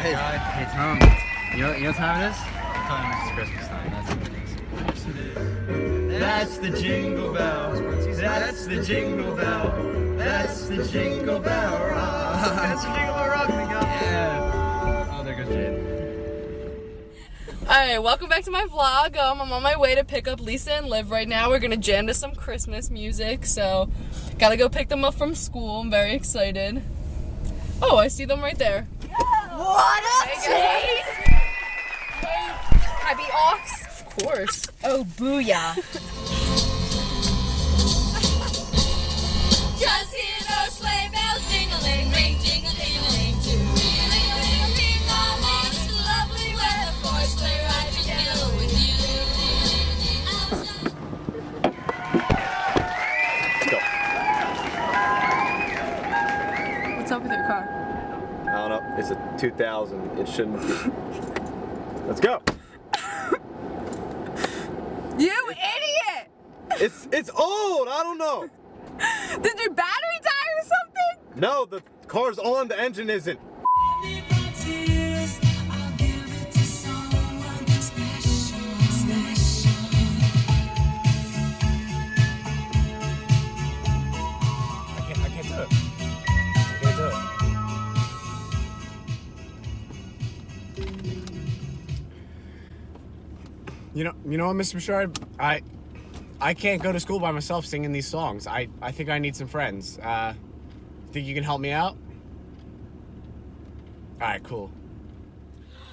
Hey, God. hey Tom, you know what time it is? What time is it? Christmas time. That's what it is. Yes, it is. That's the jingle bell. That's the jingle bell. That's the jingle bell rock. That's the jingle bell rock. Yeah. Oh, there goes Jade. Alright, welcome back to my vlog. I'm on my way to pick up Lisa and Liv right now. We're gonna jam to some Christmas music, so gotta go pick them up from school. I'm very excited. Oh, I see them right there. What up, Jade? Hey, can I be Ox? Of course. Oh, booyah. Just hear those sleigh bells jingling, ring, jingle-jingling, too. Ring-a-ling-a-ling, come on, it's a lovely weather for a sleigh ride together with you. What's up with your car? I don't know. It's a 2000. It shouldn't be. Let's go. You idiot! It's old. I don't know. Did your battery die or something? No, the car's on. The engine isn't. I can't do it. I can't do it. You know what, Mr. Bouchard? I can't go to school by myself singing these songs. I think I need some friends. Think you can help me out? All right, cool.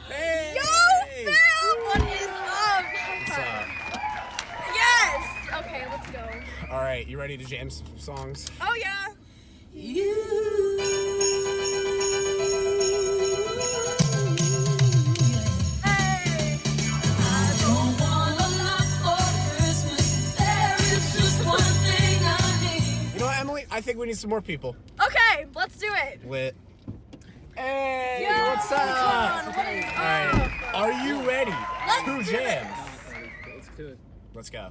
Hey! Yo, Phil! What is up? What's up? Yes! Okay, let's go. All right, you ready to jam some songs? Oh, yeah. Hey! I don't want a lot for Christmas. There is just one thing I need. You know what, Emily? I think we need some more people. Okay, let's do it. Lit. Hey, Yo, what's up? come on, what is All right, up? are you ready? Let's to do jam? Let's do it. Let's go.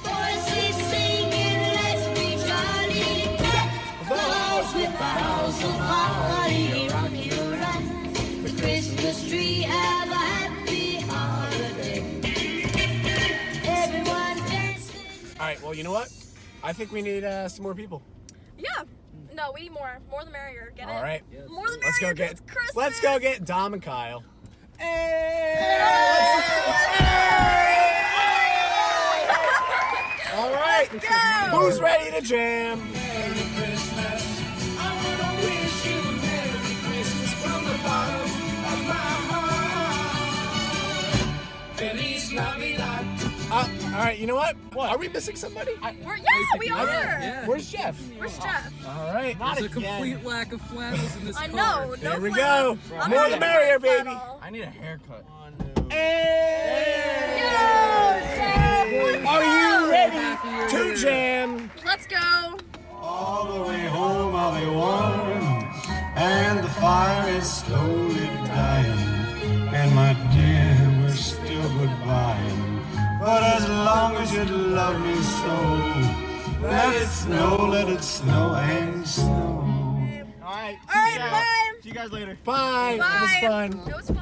Voices singing, let's be jolly. Deck the halls with boughs of holly. Rock you around the Christmas tree. Have a happy holiday. Everyone dancing. All right, well, you know what? I think we need some more people. Yeah. No, we need more. More the merrier. Get it? All right, More the merrier. let's go 'cause get. it's Christmas. Let's go get Dom and Kyle. All right, Let's go. who's ready to jam? All right, you know what? Are we missing somebody? We are. Yeah. Where's Jeff? Where's Jeff? All right, There's a complete lack of flannels in this I car. know. No Here we flannel. go. I'm More gonna the get merrier, my baby. flannel. I need a haircut. Hey! Yo, Jeff, what's Are you up? ready Happy you're to here. jam? Let's go. All the way home I'll be warm, and the fire is slowly dying, and my dear, we're still goodbye. But as long as you love me so, let it snow and snow. All right. All right, bye. See you guys later. Bye. Bye. It was fun. It was fun.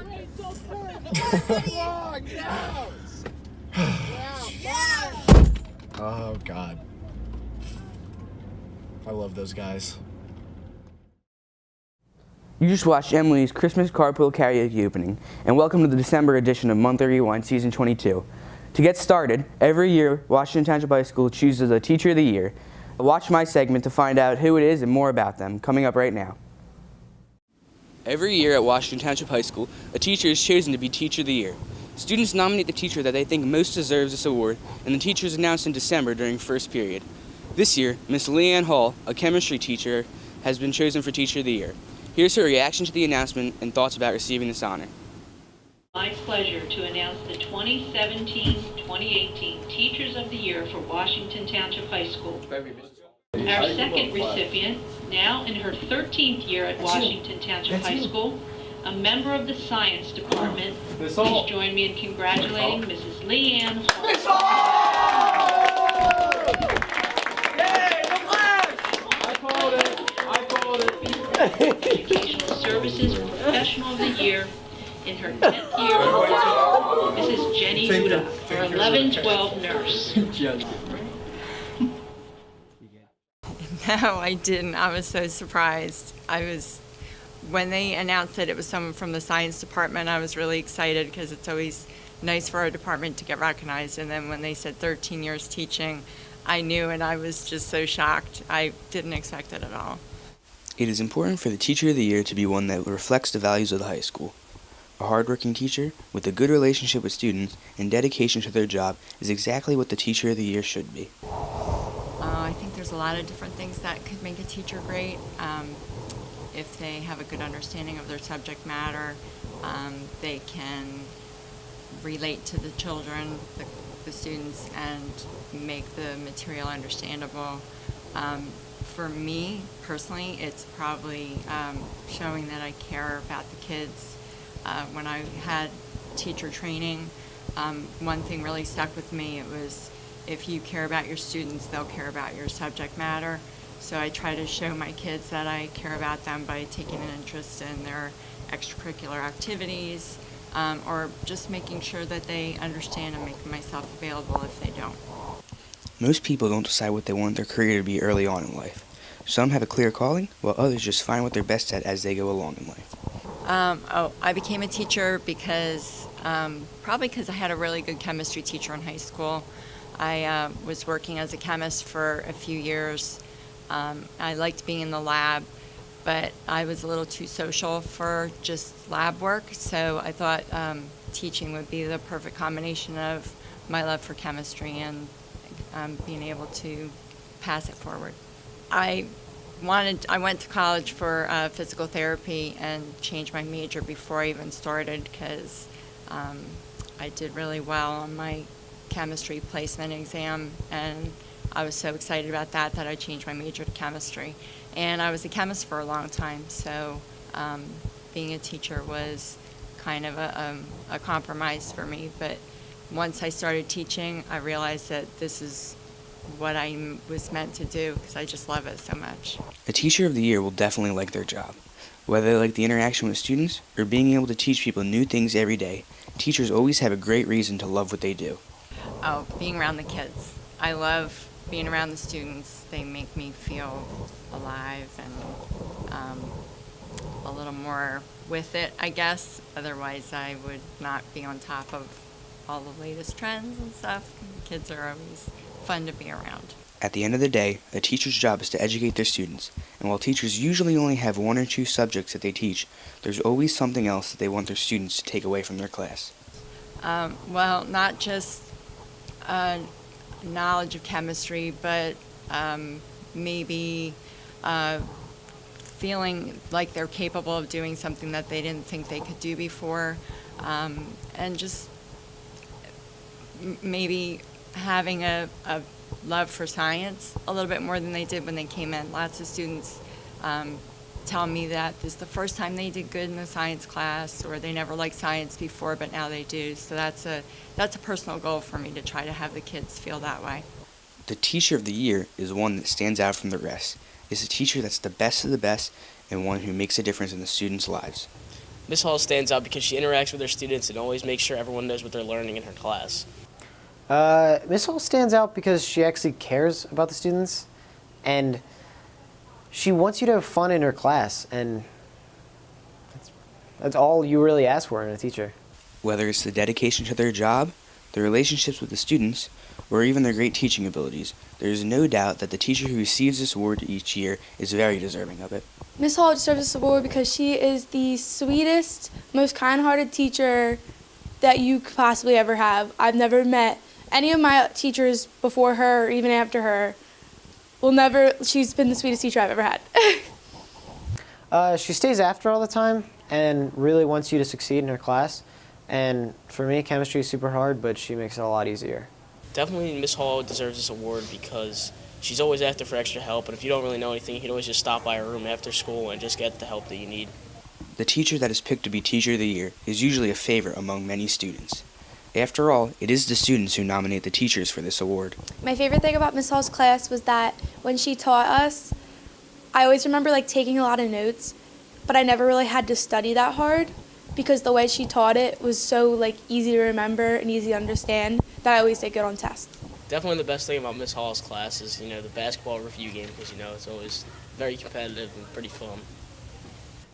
Oh, God. I love those guys. You just watched Emily's Christmas Carpool karaoke opening, and welcome to the December edition of Month 31, Season 22. To get started, every year, Washington Township High School chooses a Teacher of the Year. Watch my segment to find out who it is and more about them, coming up right now. Every year at Washington Township High School, a teacher is chosen to be Teacher of the Year. Students nominate the teacher that they think most deserves this award, and the teacher is announced in December during first period. This year, Miss Leanne Hall, a chemistry teacher, has been chosen for Teacher of the Year. Here's her reaction to the announcement and thoughts about receiving this honor. My pleasure to announce the 2017-2018 Teachers of the Year for Washington Township High School. Our second recipient, now in her 13th year at Washington Township High School, a member of the Science Department, please join me in congratulating Mrs. Leanne Hall. I called it. Educational Services Professional of the Year in her 10th year in the district, Mrs. Jenny Huda, our 11-12 nurse. No, I didn't. I was so surprised. When they announced that it was someone from the science department, I was really excited because it's always nice for our department to get recognized. And then when they said 13 years teaching, I knew, and I was just so shocked. I didn't expect it at all. It is important for the Teacher of the Year to be one that reflects the values of the high school. A hardworking teacher with a good relationship with students and dedication to their job is exactly what the Teacher of the Year should be. I think there's a lot of different things that could make a teacher great. If they have a good understanding of their subject matter, they can relate to the children, the students, and make the material understandable. For me, personally, it's probably showing that I care about the kids. When I had teacher training, one thing really stuck with me. It was, if you care about your students, they'll care about your subject matter. So I try to show my kids that I care about them by taking an interest in their extracurricular activities, or just making sure that they understand and making myself available if they don't. Most people don't decide what they want their career to be early on in life. Some have a clear calling, while others just find what they're best at as they go along in life. I became a teacher because, probably because I had a really good chemistry teacher in high school. I was working as a chemist for a few years. I liked being in the lab, but I was a little too social for just lab work, so I thought teaching would be the perfect combination of my love for chemistry and being able to pass it forward. I went to college for physical therapy and changed my major before I even started because I did really well on my chemistry placement exam, and I was so excited about that I changed my major to chemistry. And I was a chemist for a long time, so being a teacher was kind of a compromise for me. But once I started teaching, I realized that this is what I was meant to do because I just love it so much. A Teacher of the Year will definitely like their job. Whether they like the interaction with students or being able to teach people new things every day, teachers always have a great reason to love what they do. Oh, being around the kids. I love being around the students. They make me feel alive and a little more with it, I guess. Otherwise, I would not be on top of all the latest trends and stuff. Kids are always fun to be around. At the end of the day, a teacher's job is to educate their students, and while teachers usually only have 1 or 2 subjects that they teach, there's always something else that they want their students to take away from their class. Well, not just knowledge of chemistry, but maybe feeling like they're capable of doing something that they didn't think they could do before, and just maybe having a love for science a little bit more than they did when they came in. Lots of students tell me that this is the first time they did good in a science class, or they never liked science before, but now they do. So that's a personal goal for me, to try to have the kids feel that way. The Teacher of the Year is one that stands out from the rest. It's a teacher that's the best of the best and one who makes a difference in the students' lives. Miss Hall stands out because she interacts with her students and always makes sure everyone knows what they're learning in her class. Miss Hall stands out because she actually cares about the students, and she wants you to have fun in her class, and that's all you really ask for in a teacher. Whether it's the dedication to their job, their relationships with the students, or even their great teaching abilities, there is no doubt that the teacher who receives this award each year is very deserving of it. Miss Hall deserves this award because she is the sweetest, most kind-hearted teacher that you could possibly ever have. I've never met any of my teachers before her or even after her. She's been the sweetest teacher I've ever had. She stays after all the time and really wants you to succeed in her class. And for me, chemistry is super hard, but she makes it a lot easier. Definitely Miss Hall deserves this award because she's always after for extra help, and if you don't really know anything, you can always just stop by her room after school and just get the help that you need. The teacher that is picked to be Teacher of the Year is usually a favorite among many students. After all, it is the students who nominate the teachers for this award. My favorite thing about Miss Hall's class was that when she taught us, I always remember taking a lot of notes, but I never really had to study that hard because the way she taught it was so like easy to remember and easy to understand that I always did good on tests. Definitely the best thing about Miss Hall's class is, the basketball review game, because, it's always very competitive and pretty fun.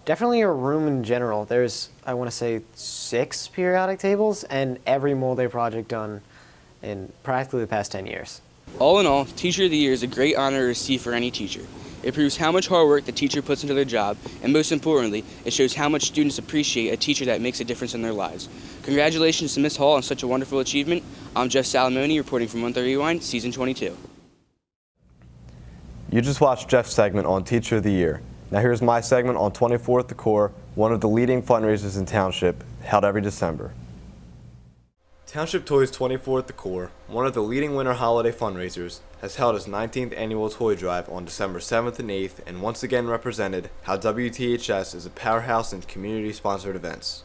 Definitely your room in general. There's, I want to say, 6 periodic tables and every multi project done in practically the past 10 years. All in all, Teacher of the Year is a great honor to receive for any teacher. It proves how much hard work the teacher puts into their job, and most importantly, it shows how much students appreciate a teacher that makes a difference in their lives. Congratulations to Miss Hall on such a wonderful achievement. I'm Jeff Salamone reporting from 130 Rewind, Season 22. You just watched Jeff's segment on Teacher of the Year. Now here's my segment on 24th the Core, one of the leading fundraisers in Township, held every December. Township Toys 24th the Core, one of the leading winter holiday fundraisers, has held its 19th annual toy drive on December 7th and 8th and once again represented how WTHS is a powerhouse in community-sponsored events.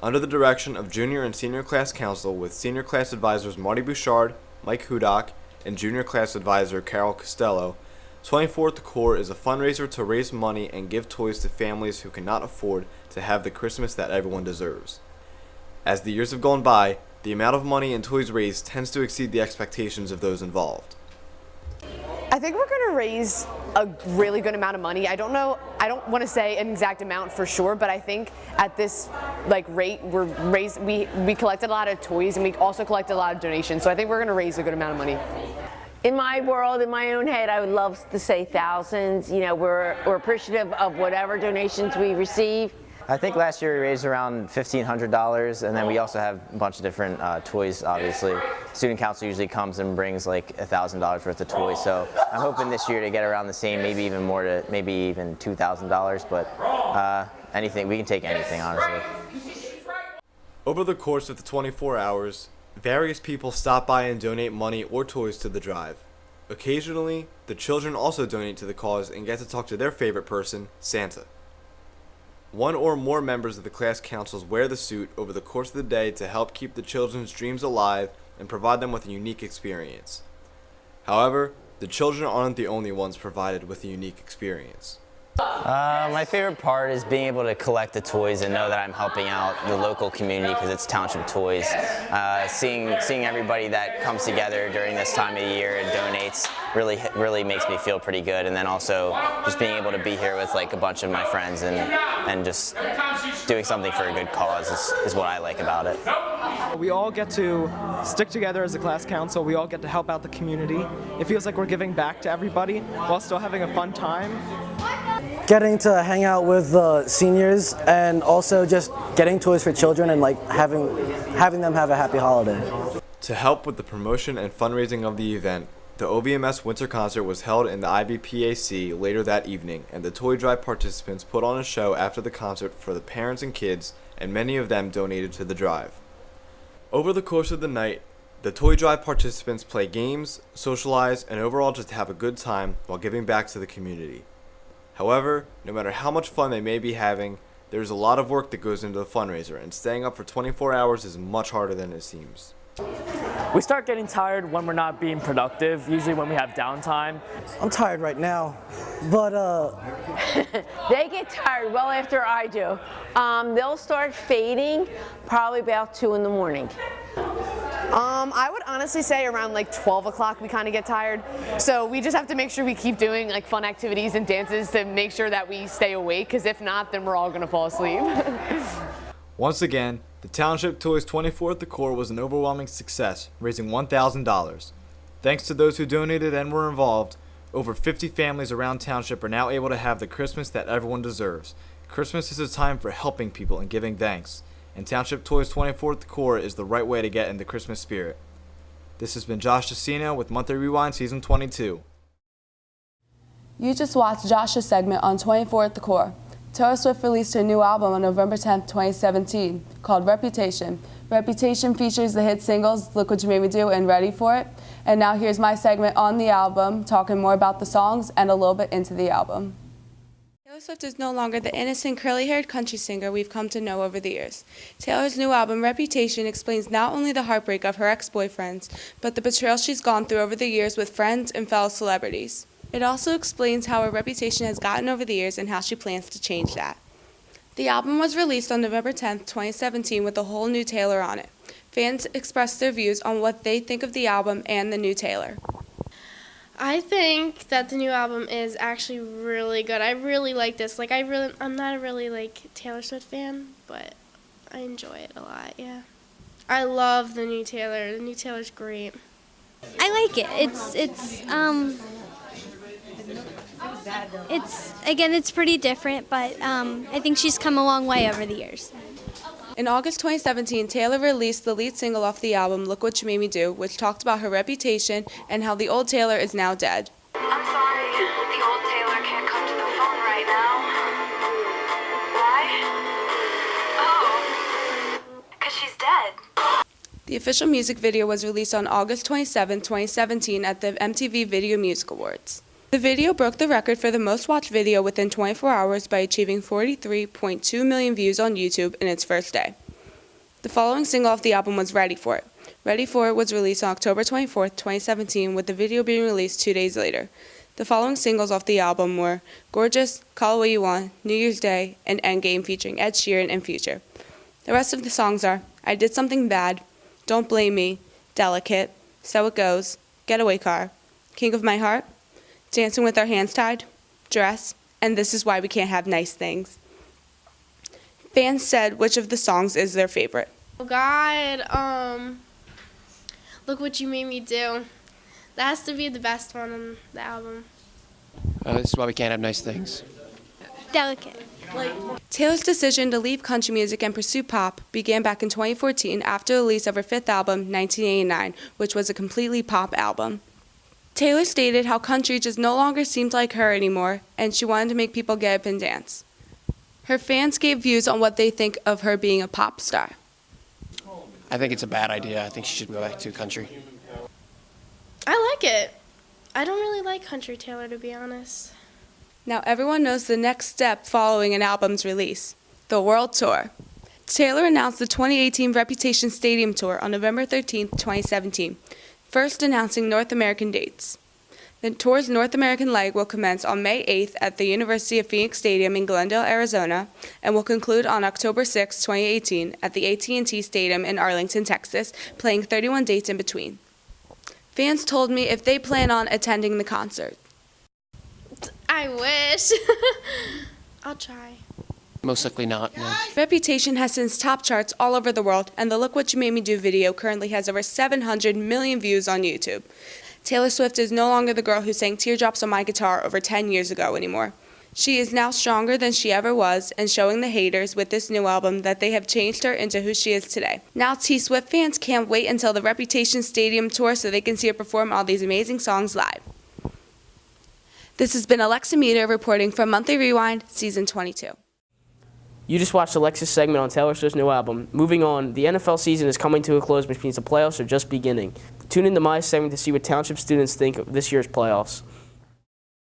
Under the direction of Junior and Senior Class Council with Senior Class Advisors Marty Bouchard, Mike Hudak, and Junior Class Advisor Carol Costello, 24th the Core is a fundraiser to raise money and give toys to families who cannot afford to have the Christmas that everyone deserves. As the years have gone by, the amount of money and toys raised tends to exceed the expectations of those involved. I think we're going to raise a really good amount of money. I don't want to say an exact amount for sure, but I think at this rate we collected a lot of toys and we also collected a lot of donations. So I think we're going to raise a good amount of money. In my world, in my own head, I would love to say thousands. We're appreciative of whatever donations we receive. I think last year we raised around $1,500, and then we also have a bunch of different toys, obviously. Student council usually comes and brings like $1,000 worth of toys, so I'm hoping this year to get around the same, maybe even more, to maybe even $2,000, but anything, we can take anything, honestly. Over the course of the 24 hours, various people stop by and donate money or toys to the drive. Occasionally, the children also donate to the cause and get to talk to their favorite person, Santa. One or more members of the class councils wear the suit over the course of the day to help keep the children's dreams alive and provide them with a unique experience. However, the children aren't the only ones provided with a unique experience. My favorite part is being able to collect the toys and know that I'm helping out the local community because it's Township Toys. Seeing everybody that comes together during this time of the year and donates really makes me feel pretty good. And then also just being able to be here with like a bunch of my friends and just doing something for a good cause is what I like about it. We all get to stick together as a class council. We all get to help out the community. It feels like we're giving back to everybody while still having a fun time. Getting to hang out with the seniors and also just getting toys for children and like having them have a happy holiday. To help with the promotion and fundraising of the event, the OVMS Winter Concert was held in the IBPAC later that evening, and the Toy Drive participants put on a show after the concert for the parents and kids, and many of them donated to the drive. Over the course of the night, the Toy Drive participants play games, socialize, and overall just have a good time while giving back to the community. However, no matter how much fun they may be having, there's a lot of work that goes into the fundraiser, and staying up for 24 hours is much harder than it seems. We start getting tired when we're not being productive, usually when we have downtime. I'm tired right now, but They get tired well after I do. They'll start fading probably about 2 in the morning. I would honestly say around 12 o'clock we kind of get tired. So we just have to make sure we keep doing fun activities and dances to make sure that we stay awake, because if not, then we're all going to fall asleep. Once again, the Township Toys 24th the Core was an overwhelming success, raising $1,000. Thanks to those who donated and were involved, over 50 families around Township are now able to have the Christmas that everyone deserves. Christmas is a time for helping people and giving thanks, and Township Toys 24th the Core is the right way to get in the Christmas spirit. This has been Josh Decino with Monthly Rewind Season 22. You just watched Josh's segment on 24th the Core. Taylor Swift released her new album on November 10, 2017, called Reputation. Reputation features the hit singles Look What You Made Me Do and Ready For It. And now here's my segment on the album, talking more about the songs and a little bit into the album. Taylor Swift is no longer the innocent, curly-haired country singer we've come to know over the years. Taylor's new album, Reputation, explains not only the heartbreak of her ex-boyfriends, but the betrayal she's gone through over the years with friends and fellow celebrities. It also explains how her reputation has gotten over the years and how she plans to change that. The album was released on November 10, 2017 with a whole new Taylor on it. Fans expressed their views on what they think of the album and the new Taylor. I think that the new album is actually really good. I really like this. I'm not a really Taylor Swift fan, but I enjoy it a lot. Yeah, I love the new Taylor. The new Taylor's great. I like it. It's pretty different, but I think she's come a long way over the years. In August 2017, Taylor released the lead single off the album, Look What You Made Me Do, which talked about her reputation and how the old Taylor is now dead. I'm sorry, the old Taylor can't come to the phone right now. Why? Oh, 'cause she's dead. The official music video was released on August 27, 2017 at the MTV Video Music Awards. The video broke the record for the most watched video within 24 hours by achieving 43.2 million views on YouTube in its first day. The following single off the album was Ready For It. Ready For It was released on October 24, 2017, with the video being released 2 days later. The following singles off the album were Gorgeous, Call It What You Want, New Year's Day, and Endgame featuring Ed Sheeran and Future. The rest of the songs are I Did Something Bad, Don't Blame Me, Delicate, So It Goes, Getaway Car, King of My Heart, Dancing with Our Hands Tied, Dress, and This Is Why We Can't Have Nice Things. Fans said which of the songs is their favorite. Oh God, Look What You Made Me Do. That has to be the best one on the album. This is Why We Can't Have Nice Things. Delicate. Taylor's decision to leave country music and pursue pop began back in 2014 after the release of her fifth album, 1989, which was a completely pop album. Taylor stated how country just no longer seemed like her anymore, and she wanted to make people get up and dance. Her fans gave views on what they think of her being a pop star. I think it's a bad idea. I think she should go back to country. I like it. I don't really like country Taylor, to be honest. Now everyone knows the next step following an album's release, the world tour. Taylor announced the 2018 Reputation Stadium Tour on November 13, 2017, first announcing North American dates. The tour's North American leg will commence on May 8th at the University of Phoenix Stadium in Glendale, Arizona, and will conclude on October 6, 2018 at the AT&T Stadium in Arlington, Texas, playing 31 dates in between. Fans told me if they plan on attending the concert. I wish. I'll try. Most likely not, no. Reputation has since topped charts all over the world, and the Look What You Made Me Do video currently has over 700 million views on YouTube. Taylor Swift is no longer the girl who sang Teardrops on My Guitar over 10 years ago anymore. She is now stronger than she ever was, and showing the haters with this new album that they have changed her into who she is today. Now T Swift fans can't wait until the Reputation Stadium Tour so they can see her perform all these amazing songs live. This has been Alexa Meter reporting from Monthly Rewind, Season 22. You just watched Alexa's segment on Taylor Swift's new album. Moving on, the NFL season is coming to a close, which means the playoffs are just beginning. Tune into my segment to see what Township students think of this year's playoffs.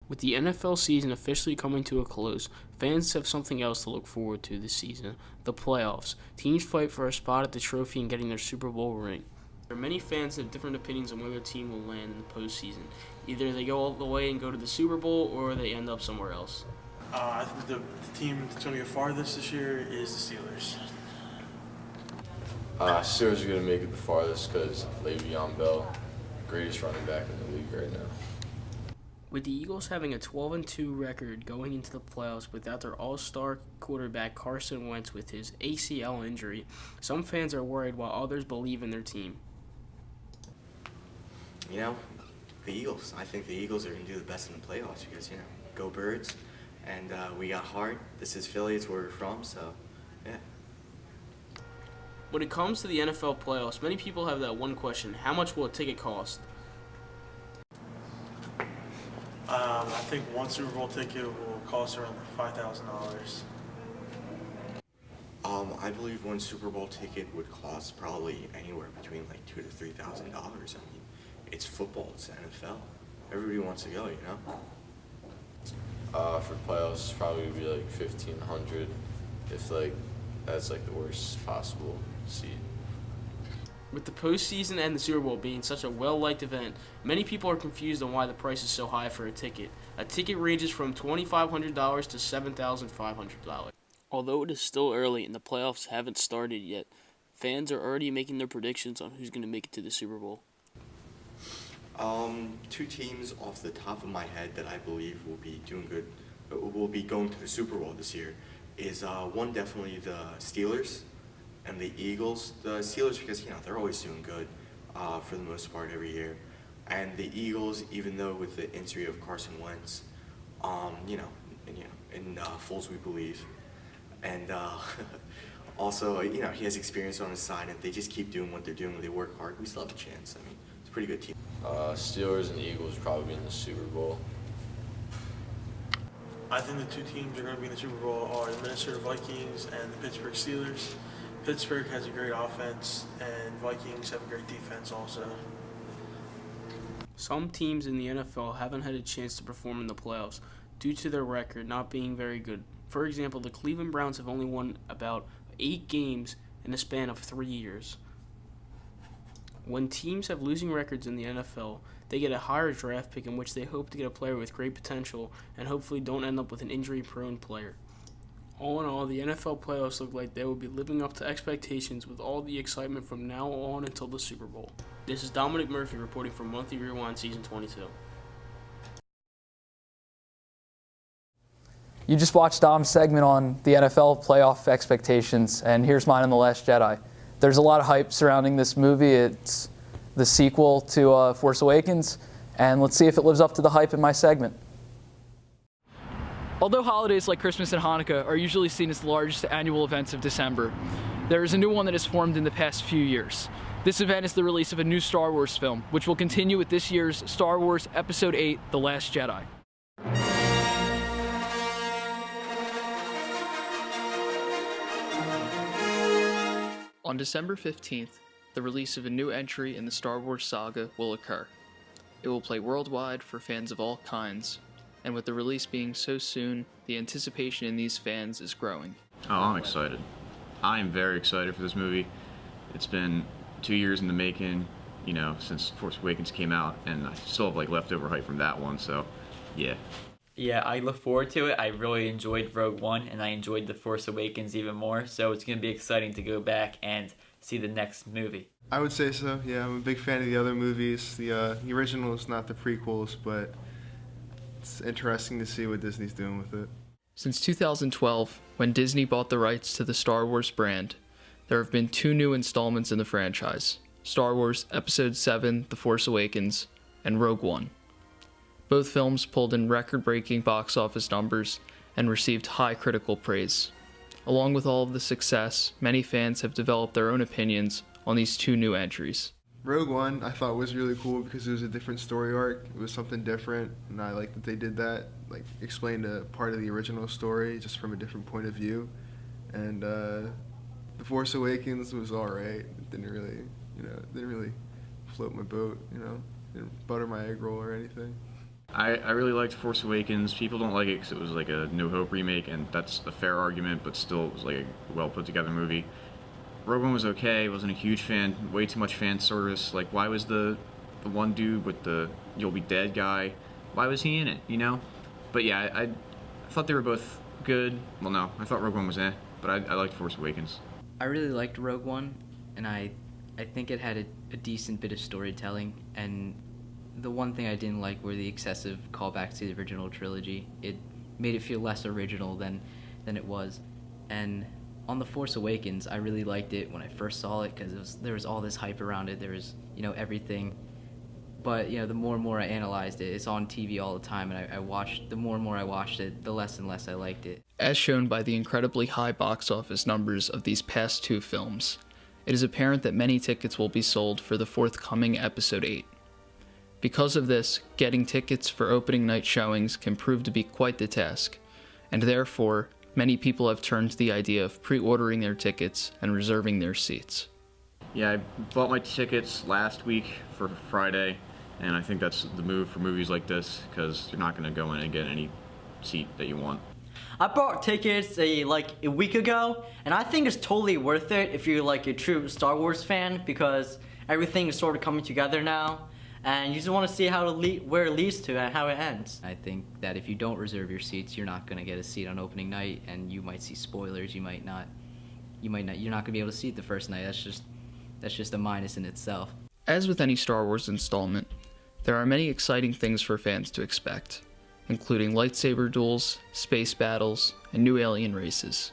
With the NFL season officially coming to a close, fans have something else to look forward to this season, the playoffs. Teams fight for a spot at the trophy and getting their Super Bowl ring. There are many fans that have different opinions on where their team will land in the postseason. Either they go all the way and go to the Super Bowl, or they end up somewhere else. I think the team that's going to go farthest this year is the Steelers. Steelers are going to make it the farthest because Le'Veon Bell, greatest running back in the league right now. With the Eagles having a 12-2 record going into the playoffs without their all-star quarterback Carson Wentz with his ACL injury, some fans are worried while others believe in their team. You know, the Eagles. I think the Eagles are going to do the best in the playoffs because, you know, go Birds. And we got heart. This is Philly. It's where we're from, so, yeah. When it comes to the NFL playoffs, many people have that one question: how much will a ticket cost? I think one Super Bowl ticket will cost around $5,000. I believe one Super Bowl ticket would cost probably anywhere between like $2,000 to $3,000. I mean, it's football. It's the NFL. Everybody wants to go, you know. For playoffs, probably would be like $1,500 if like that's like the worst possible seed. With the postseason and the Super Bowl being such a well-liked event, many people are confused on why the price is so high for a ticket. A ticket ranges from $2,500 to $7,500. Although it is still early and the playoffs haven't started yet, fans are already making their predictions on who's going to make it to the Super Bowl. Two teams off the top of my head that I believe will be doing good, will be going to the Super Bowl this year, is one definitely the Steelers and the Eagles. The Steelers because they're always doing good for the most part every year, and the Eagles, even though with the injury of Carson Wentz, in Foles we believe, and also he has experience on his side, and if they just keep doing what they're doing, they work hard, we still have a chance. I mean, it's a pretty good team. Steelers and Eagles probably in the Super Bowl. I think the two teams are going to be in the Super Bowl are the Minnesota Vikings and the Pittsburgh Steelers. Pittsburgh has a great offense, and Vikings have a great defense also. Some teams in the NFL haven't had a chance to perform in the playoffs due to their record not being very good. For example, the Cleveland Browns have only won about 8 games in a span of 3 years. When teams have losing records in the NFL, they get a higher draft pick in which they hope to get a player with great potential and hopefully don't end up with an injury-prone player. All in all, the NFL playoffs look like they will be living up to expectations with all the excitement from now on until the Super Bowl. This is Dominic Murphy reporting from Monthly Rewind Season 22. You just watched Dom's segment on the NFL playoff expectations, and here's mine on The Last Jedi. There's a lot of hype surrounding this movie. It's the sequel to Force Awakens, and let's see if it lives up to the hype in my segment. Although holidays like Christmas and Hanukkah are usually seen as the largest annual events of December, there is a new one that has formed in the past few years. This event is the release of a new Star Wars film, which will continue with this year's Star Wars Episode 8, The Last Jedi. On December 15th, the release of a new entry in the Star Wars saga will occur. It will play worldwide for fans of all kinds, and with the release being so soon, the anticipation in these fans is growing. Oh, I'm excited. I am very excited for this movie. It's been 2 years in the making, since Force Awakens came out, and I still have leftover hype from that one, so yeah. Yeah, I look forward to it. I really enjoyed Rogue One, and I enjoyed The Force Awakens even more, so it's going to be exciting to go back and see the next movie. I would say so, yeah. I'm a big fan of the other movies. The originals, not the prequels, but it's interesting to see what Disney's doing with it. Since 2012, when Disney bought the rights to the Star Wars brand, there have been 2 new installments in the franchise, Star Wars Episode 7, The Force Awakens, and Rogue One. Both films pulled in record-breaking box office numbers and received high critical praise. Along with all of the success, many fans have developed their own opinions on these 2 new entries. Rogue One I thought was really cool because it was a different story arc. It was something different, and I like that they did that, explained a part of the original story just from a different point of view. And The Force Awakens was alright. It didn't really float my boat, didn't butter my egg roll or anything. I really liked Force Awakens. People don't like it because it was a New Hope remake, and that's a fair argument, but still it was a well put together movie. Rogue One was okay. Wasn't a huge fan. Way too much fan service. Why was the one dude with the "you'll be dead" guy? Why was he in it? But yeah, I thought they were both good. Well, no, I thought Rogue One was but I liked Force Awakens. I really liked Rogue One, and I think it had a decent bit of storytelling. And the one thing I didn't like were the excessive callbacks to the original trilogy. It made it feel less original than it was. And on The Force Awakens, I really liked it when I first saw it because there was all this hype around it. There was, everything. But, the more and more I analyzed it, it's on TV all the time, and the more and more I watched it, the less and less I liked it. As shown by the incredibly high box office numbers of these past 2 films, it is apparent that many tickets will be sold for the forthcoming Episode 8. Because of this, getting tickets for opening night showings can prove to be quite the task, and therefore, many people have turned to the idea of pre-ordering their tickets and reserving their seats. Yeah, I bought my tickets last week for Friday, and I think that's the move for movies like this because you're not going to go in and get any seat that you want. I bought tickets like a week ago, and I think it's totally worth it if you're like a true Star Wars fan, because everything is sort of coming together now, and you just want to see where it leads to and how it ends. I think that if you don't reserve your seats, you're not going to get a seat on opening night, and you might see spoilers. You're not going to be able to see it the first night. That's just a minus in itself. As with any Star Wars installment, there are many exciting things for fans to expect, including lightsaber duels, space battles, and new alien races.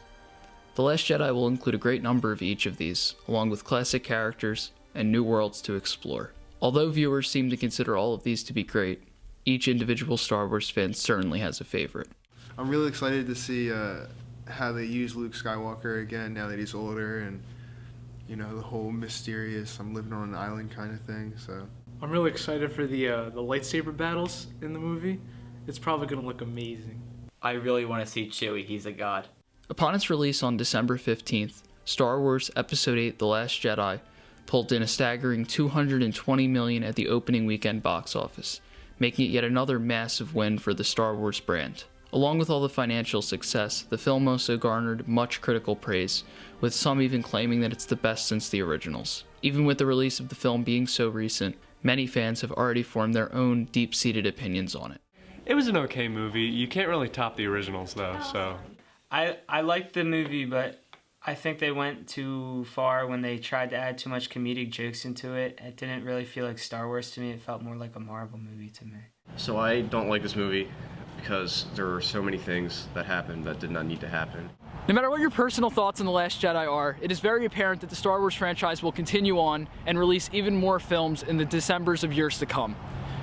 The Last Jedi will include a great number of each of these, along with classic characters and new worlds to explore. Although viewers seem to consider all of these to be great, each individual Star Wars fan certainly has a favorite. I'm really excited to see how they use Luke Skywalker again now that he's older, and the whole mysterious I'm living on an island kind of thing. So I'm really excited for the lightsaber battles in the movie. It's probably going to look amazing. I really want to see Chewie. He's a god. Upon its release on December 15th, Star Wars Episode 8 The Last Jedi pulled in a staggering $220 million at the opening weekend box office, making it yet another massive win for the Star Wars brand. Along with all the financial success, the film also garnered much critical praise, with some even claiming that it's the best since the originals. Even with the release of the film being so recent, many fans have already formed their own deep-seated opinions on it. It was an okay movie. You can't really top the originals though, so. I liked the movie, but I think they went too far when they tried to add too much comedic jokes into it. It didn't really feel like Star Wars to me. It felt more like a Marvel movie to me. So I don't like this movie because there are so many things that happened that did not need to happen. No matter what your personal thoughts on The Last Jedi are, it is very apparent that the Star Wars franchise will continue on and release even more films in the Decembers of years to come.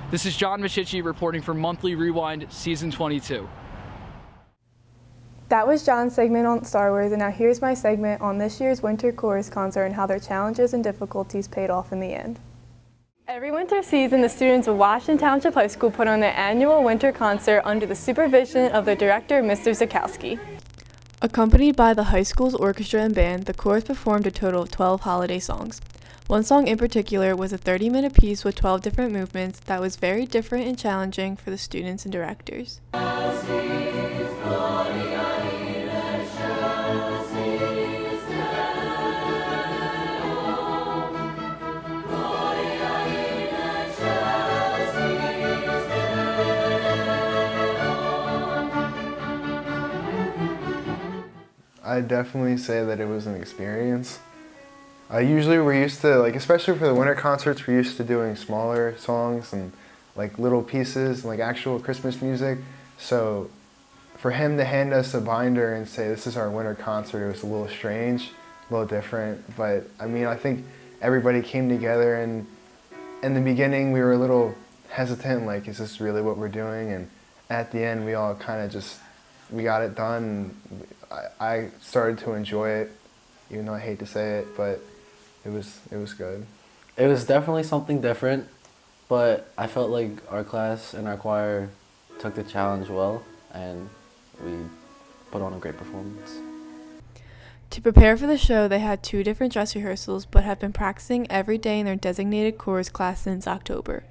This is John Machichi reporting for Monthly Rewind, Season 22. That was John's segment on Star Wars, and now here's my segment on this year's Winter Chorus Concert and how their challenges and difficulties paid off in the end. Every winter season, the students of Washington Township High School put on their annual winter concert under the supervision of the director, Mr. Zakowski. Accompanied by the high school's orchestra and band, the chorus performed a total of 12 holiday songs. One song in particular was a 30-minute piece with 12 different movements that was very different and challenging for the students and directors. I'd definitely say that it was an experience. Usually we're used to, especially for the winter concerts, we're used to doing smaller songs and little pieces and actual Christmas music. So for him to hand us a binder and say this is our winter concert, it was a little strange, a little different. But I think everybody came together, and in the beginning we were a little hesitant, is this really what we're doing? And at the end we all kind of we got it done. And I started to enjoy it, even though I hate to say it, but it was good. It was definitely something different, but I felt like our class and our choir took the challenge well, and we put on a great performance. To prepare for the show, they had 2 different dress rehearsals, but have been practicing every day in their designated chorus class since October.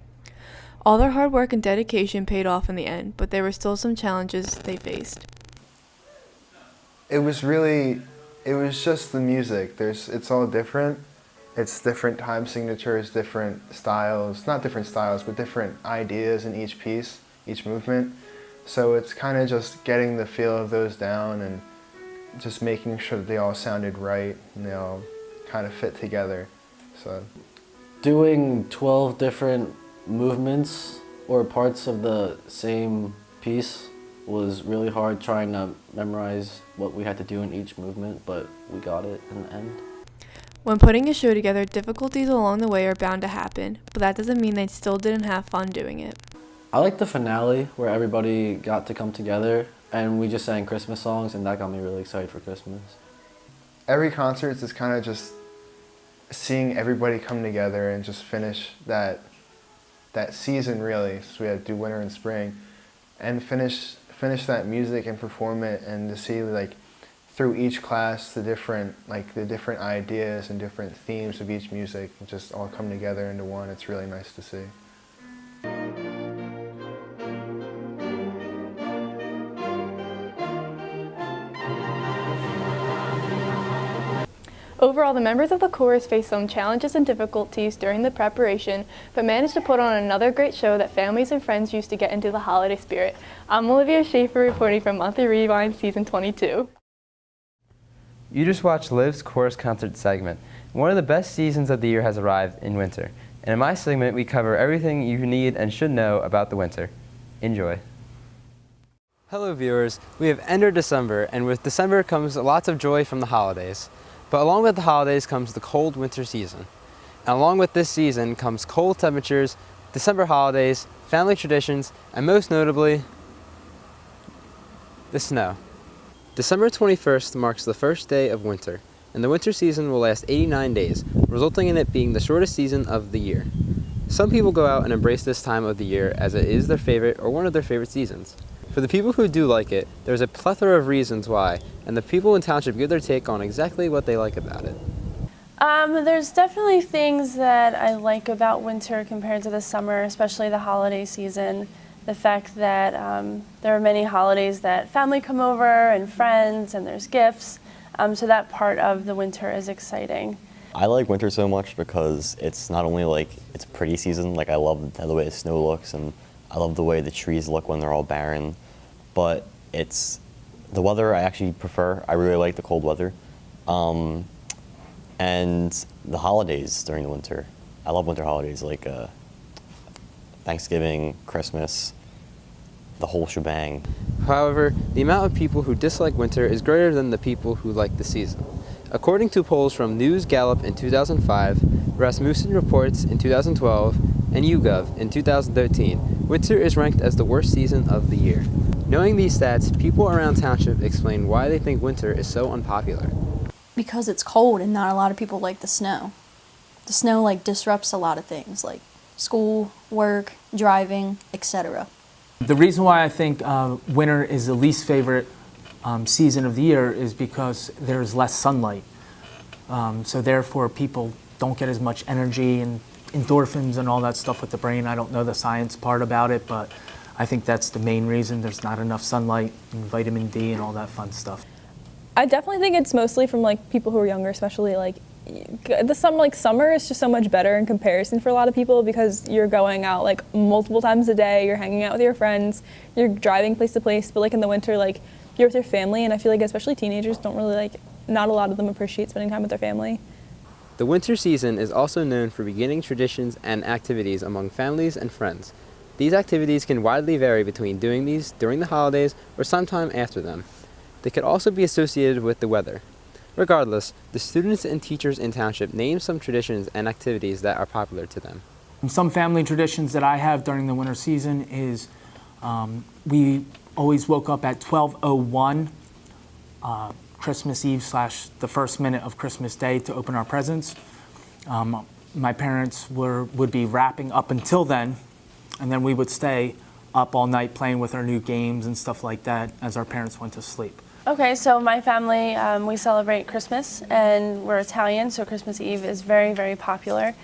All their hard work and dedication paid off in the end, but there were still some challenges they faced. It was just the music. It's all different. It's different time signatures, different styles, not different styles, but different ideas in each piece, each movement. So it's kind of just getting the feel of those down and just making sure that they all sounded right and they all kind of fit together. So doing 12 different movements or parts of the same piece was really hard, trying to memorize what we had to do in each movement, but we got it in the end. When putting a show together, difficulties along the way are bound to happen, but that doesn't mean they still didn't have fun doing it. I liked the finale where everybody got to come together and we just sang Christmas songs, and that got me really excited for Christmas. Every concert is kind of just seeing everybody come together and just finish that season, really. So we had to do winter and spring and finish that music and perform it, and to see through each class the different ideas and different themes of each music just all come together into one. It's really nice to see. Overall, the members of the chorus faced some challenges and difficulties during the preparation, but managed to put on another great show that families and friends used to get into the holiday spirit. I'm Olivia Schaefer reporting from Monthly Rewind Season 22. You just watched Liv's chorus concert segment. One of the best seasons of the year has arrived in winter. And in my segment, we cover everything you need and should know about the winter. Enjoy. Hello viewers, we have entered December, and with December comes lots of joy from the holidays. But along with the holidays comes the cold winter season. And along with this season comes cold temperatures, December holidays, family traditions, and most notably, the snow. December 21st marks the first day of winter, and the winter season will last 89 days, resulting in it being the shortest season of the year. Some people go out and embrace this time of the year as it is their favorite or one of their favorite seasons. For the people who do like it, there's a plethora of reasons why, and the people in Township give their take on exactly what they like about it. There's definitely things that I like about winter compared to the summer, especially the holiday season. The fact that there are many holidays that family come over and friends and there's gifts, so that part of the winter is exciting. I like winter so much because it's not only like it's a pretty season, like I love the way the snow looks and I love the way the trees look when they're all barren, but it's the weather I actually prefer. I really like the cold weather. And the holidays during the winter. I love winter holidays like Thanksgiving, Christmas, the whole shebang. However, the amount of people who dislike winter is greater than the people who like the season. According to polls from News Gallup in 2005, Rasmussen Reports in 2012, and YouGov in 2013, winter is ranked as the worst season of the year. Knowing these stats, people around Township explain why they think winter is so unpopular. Because it's cold and not a lot of people like the snow. The snow like disrupts a lot of things like school, work, driving, etc. The reason why I think winter is the least favorite season of the year is because there's less sunlight. So therefore people don't get as much energy and endorphins and all that stuff with the brain. I don't know the science part about it, but I think that's the main reason. There's not enough sunlight and vitamin D and all that fun stuff. I definitely think it's mostly from like people who are younger, especially like summer is just so much better in comparison for a lot of people because you're going out like multiple times a day, you're hanging out with your friends, you're driving place to place, but like in the winter, like you're with your family, and I feel like especially teenagers don't really like, not a lot of them appreciate spending time with their family. The winter season is also known for beginning traditions and activities among families and friends. These activities can widely vary between doing these during the holidays or sometime after them. They could also be associated with the weather. Regardless, the students and teachers in Township name some traditions and activities that are popular to them. Some family traditions that I have during the winter season is we always woke up at 12:01 Christmas Eve / the first minute of Christmas Day to open our presents. My parents would be wrapping up until then, and then we would stay up all night playing with our new games and stuff like that as our parents went to sleep. Okay, so my family, we celebrate Christmas, and we're Italian, so Christmas Eve is very, very popular.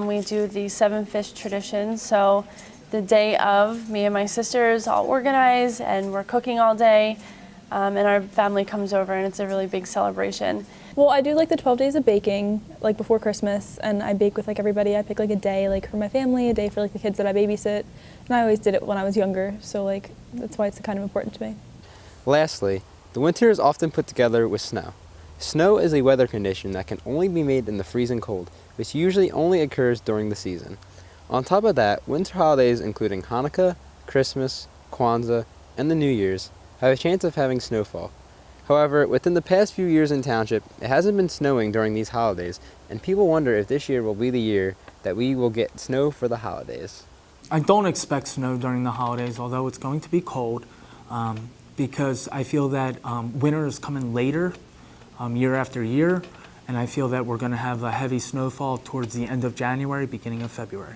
We do the 7 fish tradition, so the day of, me and my sisters all organize, and we're cooking all day, and our family comes over, and it's a really big celebration. Well, I do like the 12 days of baking, like before Christmas, and I bake with like everybody. I pick like a day like for my family, a day for like the kids that I babysit, and I always did it when I was younger, so like that's why it's kind of important to me. Lastly, the winter is often put together with snow. Snow is a weather condition that can only be made in the freezing cold, which usually only occurs during the season. On top of that, winter holidays including Hanukkah, Christmas, Kwanzaa, and the New Year's have a chance of having snowfall. However, within the past few years in Township, it hasn't been snowing during these holidays, and people wonder if this year will be the year that we will get snow for the holidays. I don't expect snow during the holidays, although it's going to be cold, because I feel that winter is coming later, year after year, and I feel that we're going to have a heavy snowfall towards the end of January, beginning of February.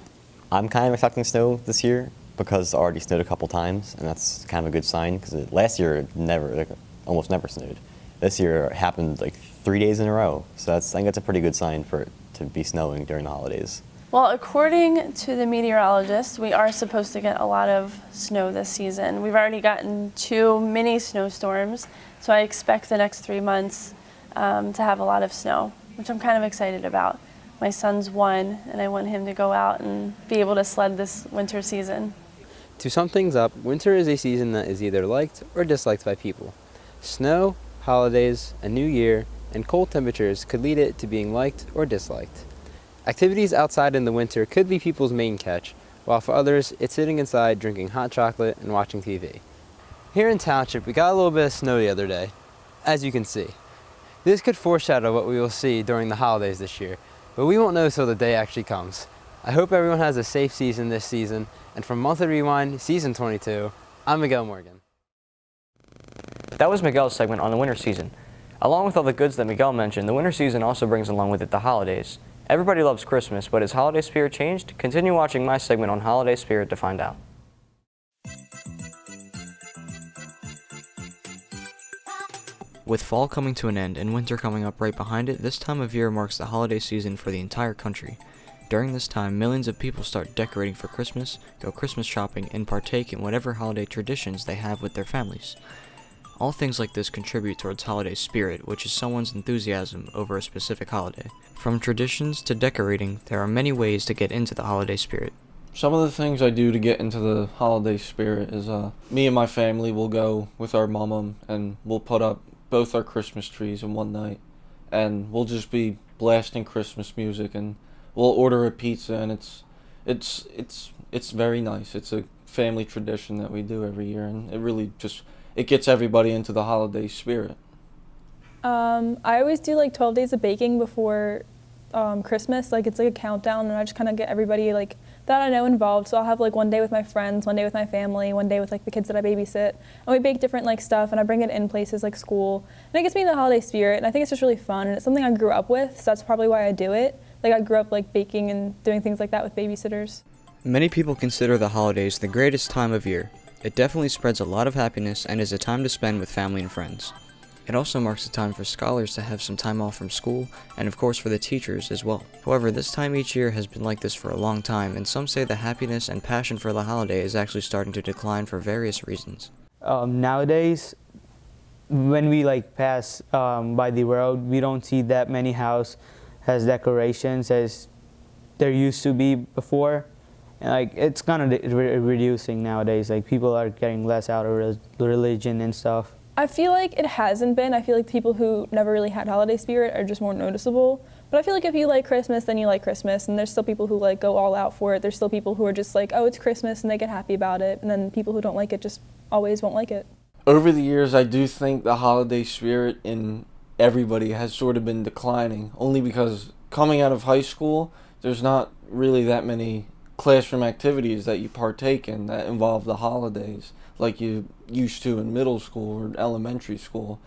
I'm kind of expecting snow this year because it already snowed a couple times, and that's kind of a good sign because last year it almost never snowed. This year it happened like 3 days in a row, so I think that's a pretty good sign for it to be snowing during the holidays. Well, according to the meteorologist, we are supposed to get a lot of snow this season. We've already gotten 2 mini snowstorms, so I expect the next 3 months to have a lot of snow. which I'm kind of excited about. My son's 1, and I want him to go out and be able to sled this winter season. To sum things up, winter is a season that is either liked or disliked by people. Snow, holidays, a new year, and cold temperatures could lead it to being liked or disliked. Activities outside in the winter could be people's main catch, while for others, it's sitting inside drinking hot chocolate and watching TV. Here in Township, we got a little bit of snow the other day, as you can see. This could foreshadow what we will see during the holidays this year, but we won't know until the day actually comes. I hope everyone has a safe season this season, and from Monthly Rewind, Season 22, I'm Miguel Morgan. That was Miguel's segment on the winter season. Along with all the goods that Miguel mentioned, the winter season also brings along with it the holidays. Everybody loves Christmas, but has holiday spirit changed? Continue watching my segment on holiday spirit to find out. With fall coming to an end and winter coming up right behind it, this time of year marks the holiday season for the entire country. During this time, millions of people start decorating for Christmas, go Christmas shopping, and partake in whatever holiday traditions they have with their families. All things like this contribute towards holiday spirit, which is someone's enthusiasm over a specific holiday. From traditions to decorating, there are many ways to get into the holiday spirit. Some of the things I do to get into the holiday spirit is me and my family will go with our mama and we'll put up both our Christmas trees in one night, and we'll just be blasting Christmas music, and we'll order a pizza, and it's very nice. It's a family tradition that we do every year, and it really just gets everybody into the holiday spirit. I always do like 12 days of baking before Christmas. Like it's like a countdown, and I just kind of get everybody like that I know involved. So I'll have like one day with my friends, one day with my family, one day with like the kids that I babysit, and we bake different like stuff, and I bring it in places like school, and it gets me in the holiday spirit, and I think it's just really fun, and it's something I grew up with, so that's probably why I do it. Like I grew up like baking and doing things like that with babysitters. Many people consider the holidays the greatest time of year. It definitely spreads a lot of happiness and is a time to spend with family and friends. It also marks a time for scholars to have some time off from school, and of course for the teachers as well. However, this time each year has been like this for a long time, and some say the happiness and passion for the holiday is actually starting to decline for various reasons. Nowadays, when we like pass by the road, we don't see that many houses has decorations as there used to be before. And like it's kind of reducing nowadays. Like people are getting less out of religion and stuff. I feel like it hasn't been. I feel like people who never really had holiday spirit are just more noticeable. But I feel like if you like Christmas, then you like Christmas, and there's still people who like go all out for it. There's still people who are just like, oh, it's Christmas, and they get happy about it. And then people who don't like it just always won't like it. Over the years, I do think the holiday spirit in everybody has sort of been declining, only because coming out of high school, there's not really that many classroom activities that you partake in that involve the holidays like you used to in middle school or elementary school.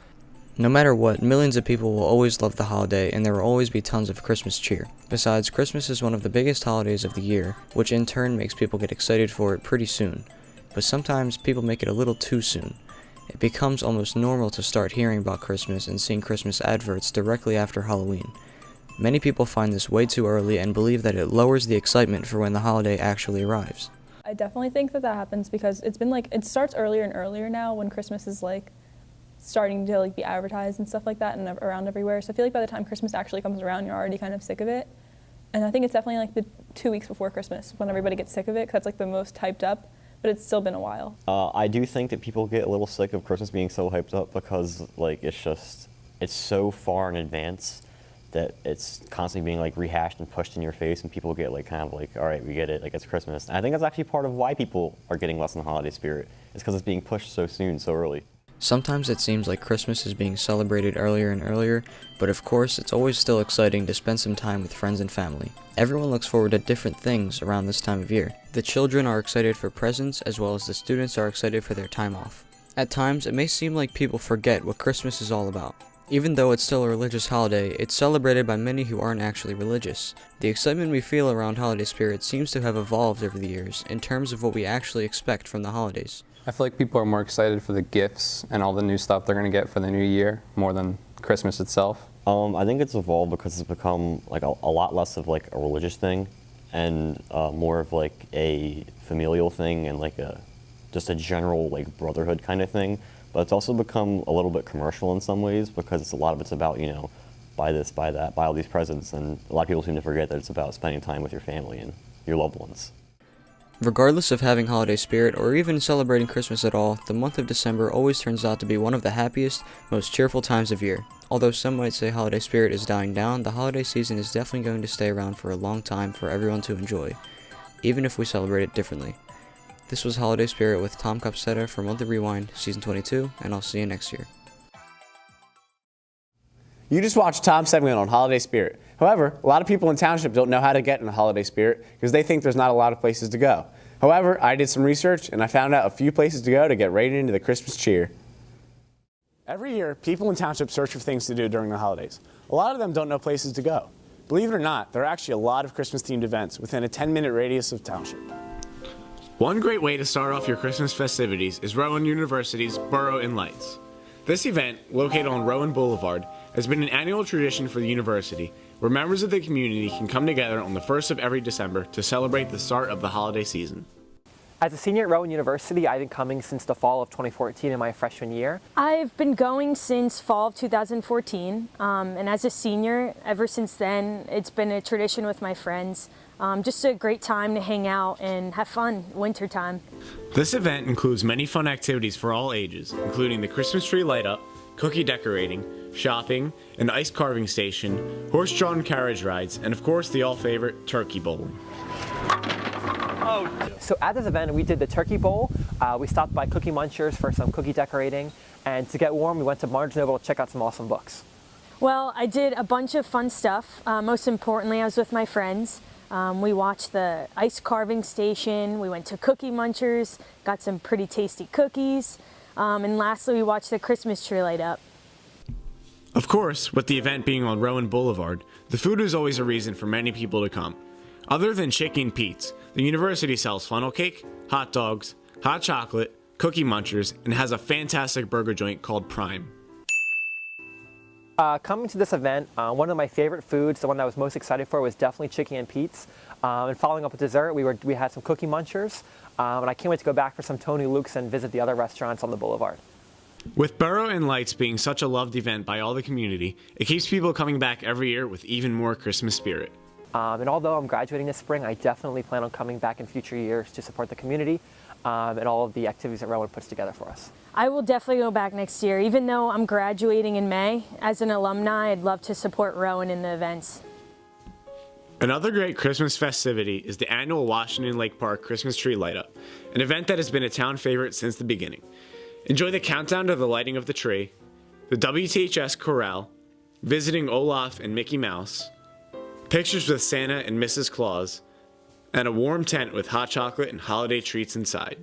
No matter what, millions of people will always love the holiday, and there will always be tons of Christmas cheer. Besides, Christmas is one of the biggest holidays of the year, which in turn makes people get excited for it pretty soon. But sometimes people make it a little too soon. It becomes almost normal to start hearing about Christmas and seeing Christmas adverts directly after Halloween. Many people find this way too early and believe that it lowers the excitement for when the holiday actually arrives. I definitely think that happens because it's been like, it starts earlier and earlier now when Christmas is like starting to like be advertised and stuff like that and around everywhere. So I feel like by the time Christmas actually comes around, you're already kind of sick of it. And I think it's definitely like the 2 weeks before Christmas when everybody gets sick of it, because that's like the most hyped up, but it's still been a while. I do think that people get a little sick of Christmas being so hyped up because like it's so far in advance that it's constantly being like rehashed and pushed in your face, and people get like kind of like, all right, we get it, like it's Christmas. And I think that's actually part of why people are getting less in the holiday spirit, is because it's being pushed so soon, so early. Sometimes it seems like Christmas is being celebrated earlier and earlier, but of course it's always still exciting to spend some time with friends and family. Everyone looks forward to different things around this time of year. The children are excited for presents, as well as the students are excited for their time off. At times, it may seem like people forget what Christmas is all about. Even though it's still a religious holiday, it's celebrated by many who aren't actually religious. The excitement we feel around holiday spirit seems to have evolved over the years in terms of what we actually expect from the holidays. I feel like people are more excited for the gifts and all the new stuff they're going to get for the new year more than Christmas itself. I think it's evolved because it's become like a lot less of like a religious thing and more of like a familial thing and like just a general like brotherhood kind of thing. But it's also become a little bit commercial in some ways because a lot of it's about, you know, buy this, buy that, buy all these presents, and a lot of people seem to forget that it's about spending time with your family and your loved ones. Regardless of having holiday spirit or even celebrating Christmas at all, the month of December always turns out to be one of the happiest, most cheerful times of year. Although some might say holiday spirit is dying down, the holiday season is definitely going to stay around for a long time for everyone to enjoy, even if we celebrate it differently. This was Holiday Spirit with Tom Copsetta for Monthly Rewind, Season 22, and I'll see you next year. You just watched Tom's segment on Holiday Spirit. However, a lot of people in Township don't know how to get in the holiday spirit because they think there's not a lot of places to go. However, I did some research and I found out a few places to go to get right into the Christmas cheer. Every year, people in Township search for things to do during the holidays. A lot of them don't know places to go. Believe it or not, there are actually a lot of Christmas-themed events within a 10-minute radius of Township. One great way to start off your Christmas festivities is Rowan University's Burrow in Lights. This event, located on Rowan Boulevard, has been an annual tradition for the university, where members of the community can come together on the 1st of every December to celebrate the start of the holiday season. As a senior at Rowan University, I've been coming since the fall of 2014 in my freshman year. I've been going since fall of 2014, and as a senior, ever since then, it's been a tradition with my friends. Just a great time to hang out and have fun winter time. This event includes many fun activities for all ages, including the Christmas tree light up, cookie decorating, shopping, an ice carving station, horse-drawn carriage rides, and of course the all-favorite turkey bowling. So at this event, we did the turkey bowl. We stopped by Cookie Munchers for some cookie decorating, and to get warm, we went to Barnes & Noble to check out some awesome books. Well, I did a bunch of fun stuff. Most importantly, I was with my friends. We watched the ice carving station, we went to Cookie Munchers, got some pretty tasty cookies, and lastly we watched the Christmas tree light up. Of course, with the event being on Rowan Boulevard, the food is always a reason for many people to come. Other than Chicken Pete's, the university sells funnel cake, hot dogs, hot chocolate, Cookie Munchers, and has a fantastic burger joint called Prime. Coming to this event, one of my favorite foods, the one that I was most excited for, was definitely Chicken Pete's. And following up with dessert, we had some Cookie Munchers, and I can't wait to go back for some Tony Luke's and visit the other restaurants on the boulevard. With Burrow in Lights being such a loved event by all the community, it keeps people coming back every year with even more Christmas spirit. And although I'm graduating this spring, I definitely plan on coming back in future years to support the community and all of the activities that Rowan puts together for us. I will definitely go back next year. Even though I'm graduating in May, as an alumni, I'd love to support Rowan in the events. Another great Christmas festivity is the annual Washington Lake Park Christmas Tree Light Up, an event that has been a town favorite since the beginning. Enjoy the countdown to the lighting of the tree, the WTHS Chorale, visiting Olaf and Mickey Mouse, pictures with Santa and Mrs. Claus, and a warm tent with hot chocolate and holiday treats inside.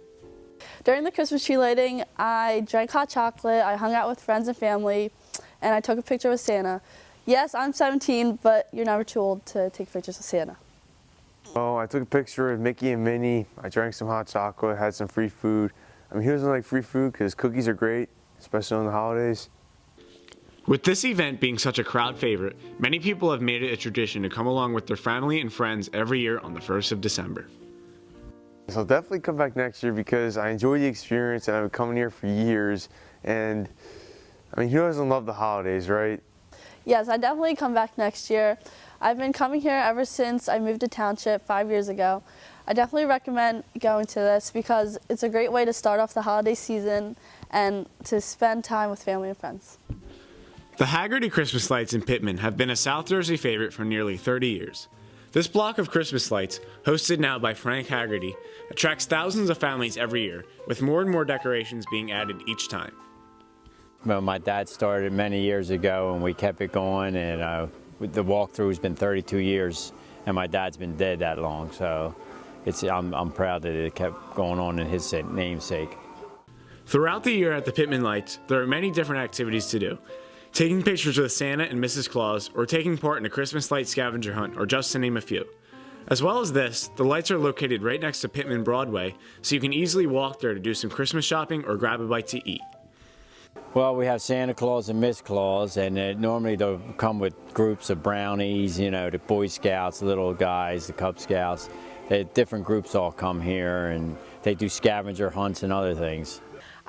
During the Christmas tree lighting, I drank hot chocolate, I hung out with friends and family, and I took a picture with Santa. Yes, I'm 17, but you're never too old to take pictures with Santa. Oh, I took a picture of Mickey and Minnie. I drank some hot chocolate, had some free food. I mean, who doesn't like free food? Because cookies are great, especially on the holidays. With this event being such a crowd favorite, many people have made it a tradition to come along with their family and friends every year on the 1st of December. So I'll definitely come back next year because I enjoy the experience and I've been coming here for years. And I mean, who doesn't love the holidays, right? Yes, I definitely come back next year. I've been coming here ever since I moved to Township 5 years ago. I definitely recommend going to this because it's a great way to start off the holiday season and to spend time with family and friends. The Haggerty Christmas lights in Pittman have been a South Jersey favorite for nearly 30 years. This block of Christmas lights, hosted now by Frank Haggerty, attracts thousands of families every year, with more and more decorations being added each time. Well, my dad started many years ago and we kept it going, and the walkthrough's been 32 years and my dad's been dead that long, so I'm proud that it kept going on in his namesake. Throughout the year at the Pittman Lights, there are many different activities to do. Taking pictures with Santa and Mrs. Claus, or taking part in a Christmas light scavenger hunt, or just to name a few. As well as this, the lights are located right next to Pittman Broadway, so you can easily walk there to do some Christmas shopping or grab a bite to eat. Well, we have Santa Claus and Miss Claus, and normally they'll come with groups of brownies, you know, the Boy Scouts, the little guys, the Cub Scouts. Different groups all come here, and they do scavenger hunts and other things.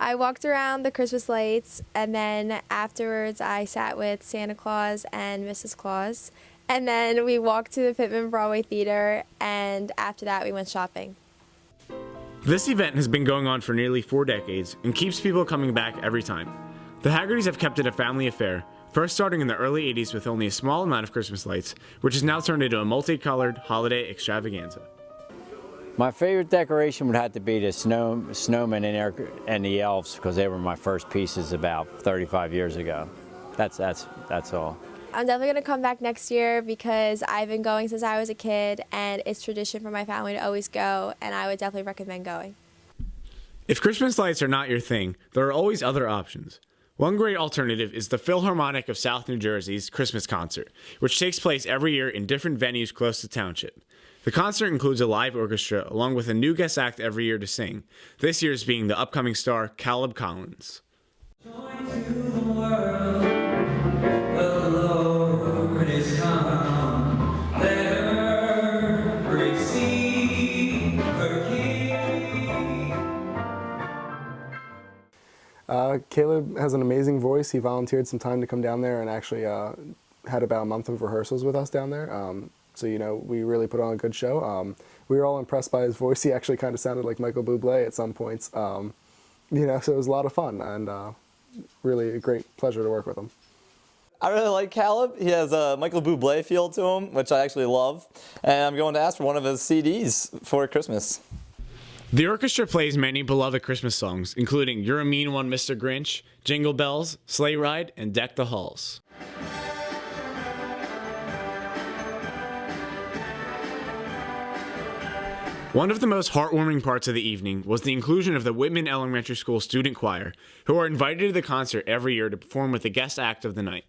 I walked around the Christmas lights, and then afterwards I sat with Santa Claus and Mrs. Claus. And then we walked to the Pittman Broadway Theater, and after that we went shopping. This event has been going on for nearly 4 decades and keeps people coming back every time. The Haggertys have kept it a family affair, first starting in the early 80s with only a small amount of Christmas lights, which has now turned into a multicolored holiday extravaganza. My favorite decoration would have to be the snowmen and the elves, because they were my first pieces about 35 years ago. That's all. I'm definitely going to come back next year because I've been going since I was a kid, and it's tradition for my family to always go, and I would definitely recommend going. If Christmas lights are not your thing, there are always other options. One great alternative is the Philharmonic of South New Jersey's Christmas concert, which takes place every year in different venues close to township. The concert includes a live orchestra along with a new guest act every year to sing, this year's being the upcoming star Caleb Collins. Caleb has an amazing voice. He volunteered some time to come down there and actually had about a month of rehearsals with us down there. So, we really put on a good show. We were all impressed by his voice. He actually kind of sounded like Michael Bublé at some points. So it was a lot of fun and really a great pleasure to work with him. I really like Caleb. He has a Michael Bublé feel to him, which I actually love. And I'm going to ask for one of his CDs for Christmas. The orchestra plays many beloved Christmas songs, including You're a Mean One, Mr. Grinch, Jingle Bells, Sleigh Ride, and Deck the Halls. One of the most heartwarming parts of the evening was the inclusion of the Whitman Elementary School Student Choir, who are invited to the concert every year to perform with the guest act of the night.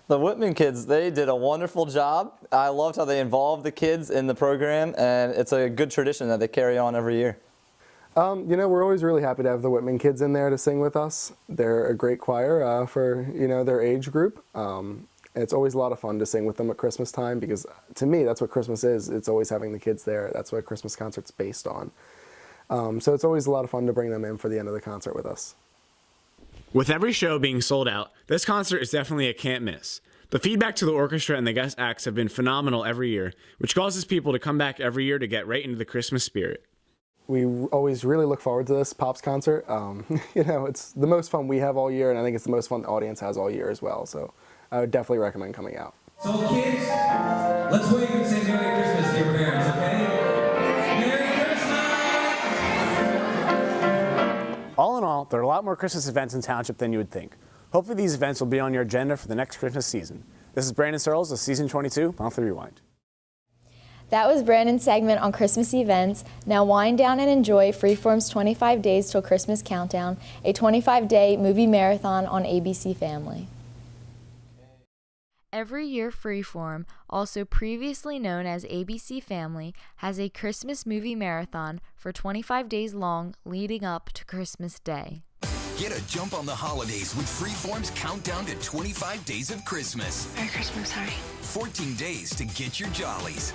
The Whitman kids, they did a wonderful job. I loved how they involved the kids in the program, and it's a good tradition that they carry on every year. We're always really happy to have the Whitman kids in there to sing with us. They're a great choir for, their age group. It's always a lot of fun to sing with them at Christmas time because, to me, that's what Christmas is. It's always having the kids there. That's what a Christmas concert's based on. So it's always a lot of fun to bring them in for the end of the concert with us. With every show being sold out, this concert is definitely a can't miss. The feedback to the orchestra and the guest acts have been phenomenal every year, which causes people to come back every year to get right into the Christmas spirit. We always really look forward to this Pops concert. It's the most fun we have all year, and I think it's the most fun the audience has all year as well. So I would definitely recommend coming out. So kids, let's wave and say Merry Christmas to your parents, okay? Merry Christmas! All in all, there are a lot more Christmas events in Township than you would think. Hopefully these events will be on your agenda for the next Christmas season. This is Brandon Searles of Season 22, Monthly Rewind. That was Brandon's segment on Christmas events. Now wind down and enjoy Freeform's 25 Days Till Christmas Countdown, a 25-day movie marathon on ABC Family. Every year, Freeform, also previously known as ABC Family, has a Christmas movie marathon for 25 days long leading up to Christmas Day. Get a jump on the holidays with Freeform's Countdown to 25 Days of Christmas. Merry Christmas, sorry. 14 days to get your jollies.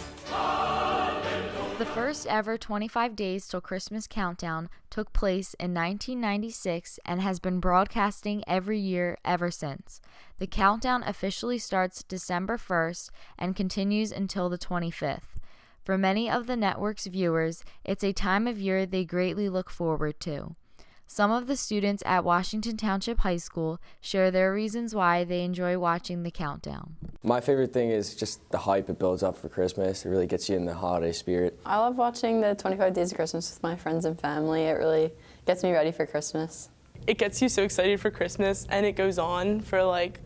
The first ever 25 Days Till Christmas Countdown took place in 1996 and has been broadcasting every year ever since. The countdown officially starts December 1st and continues until the 25th. For many of the network's viewers, it's a time of year they greatly look forward to. Some of the students at Washington Township High School share their reasons why they enjoy watching the countdown. My favorite thing is just the hype it builds up for Christmas. It really gets you in the holiday spirit. I love watching the 25 Days of Christmas with my friends and family. It really gets me ready for Christmas. It gets you so excited for Christmas, and it goes on for like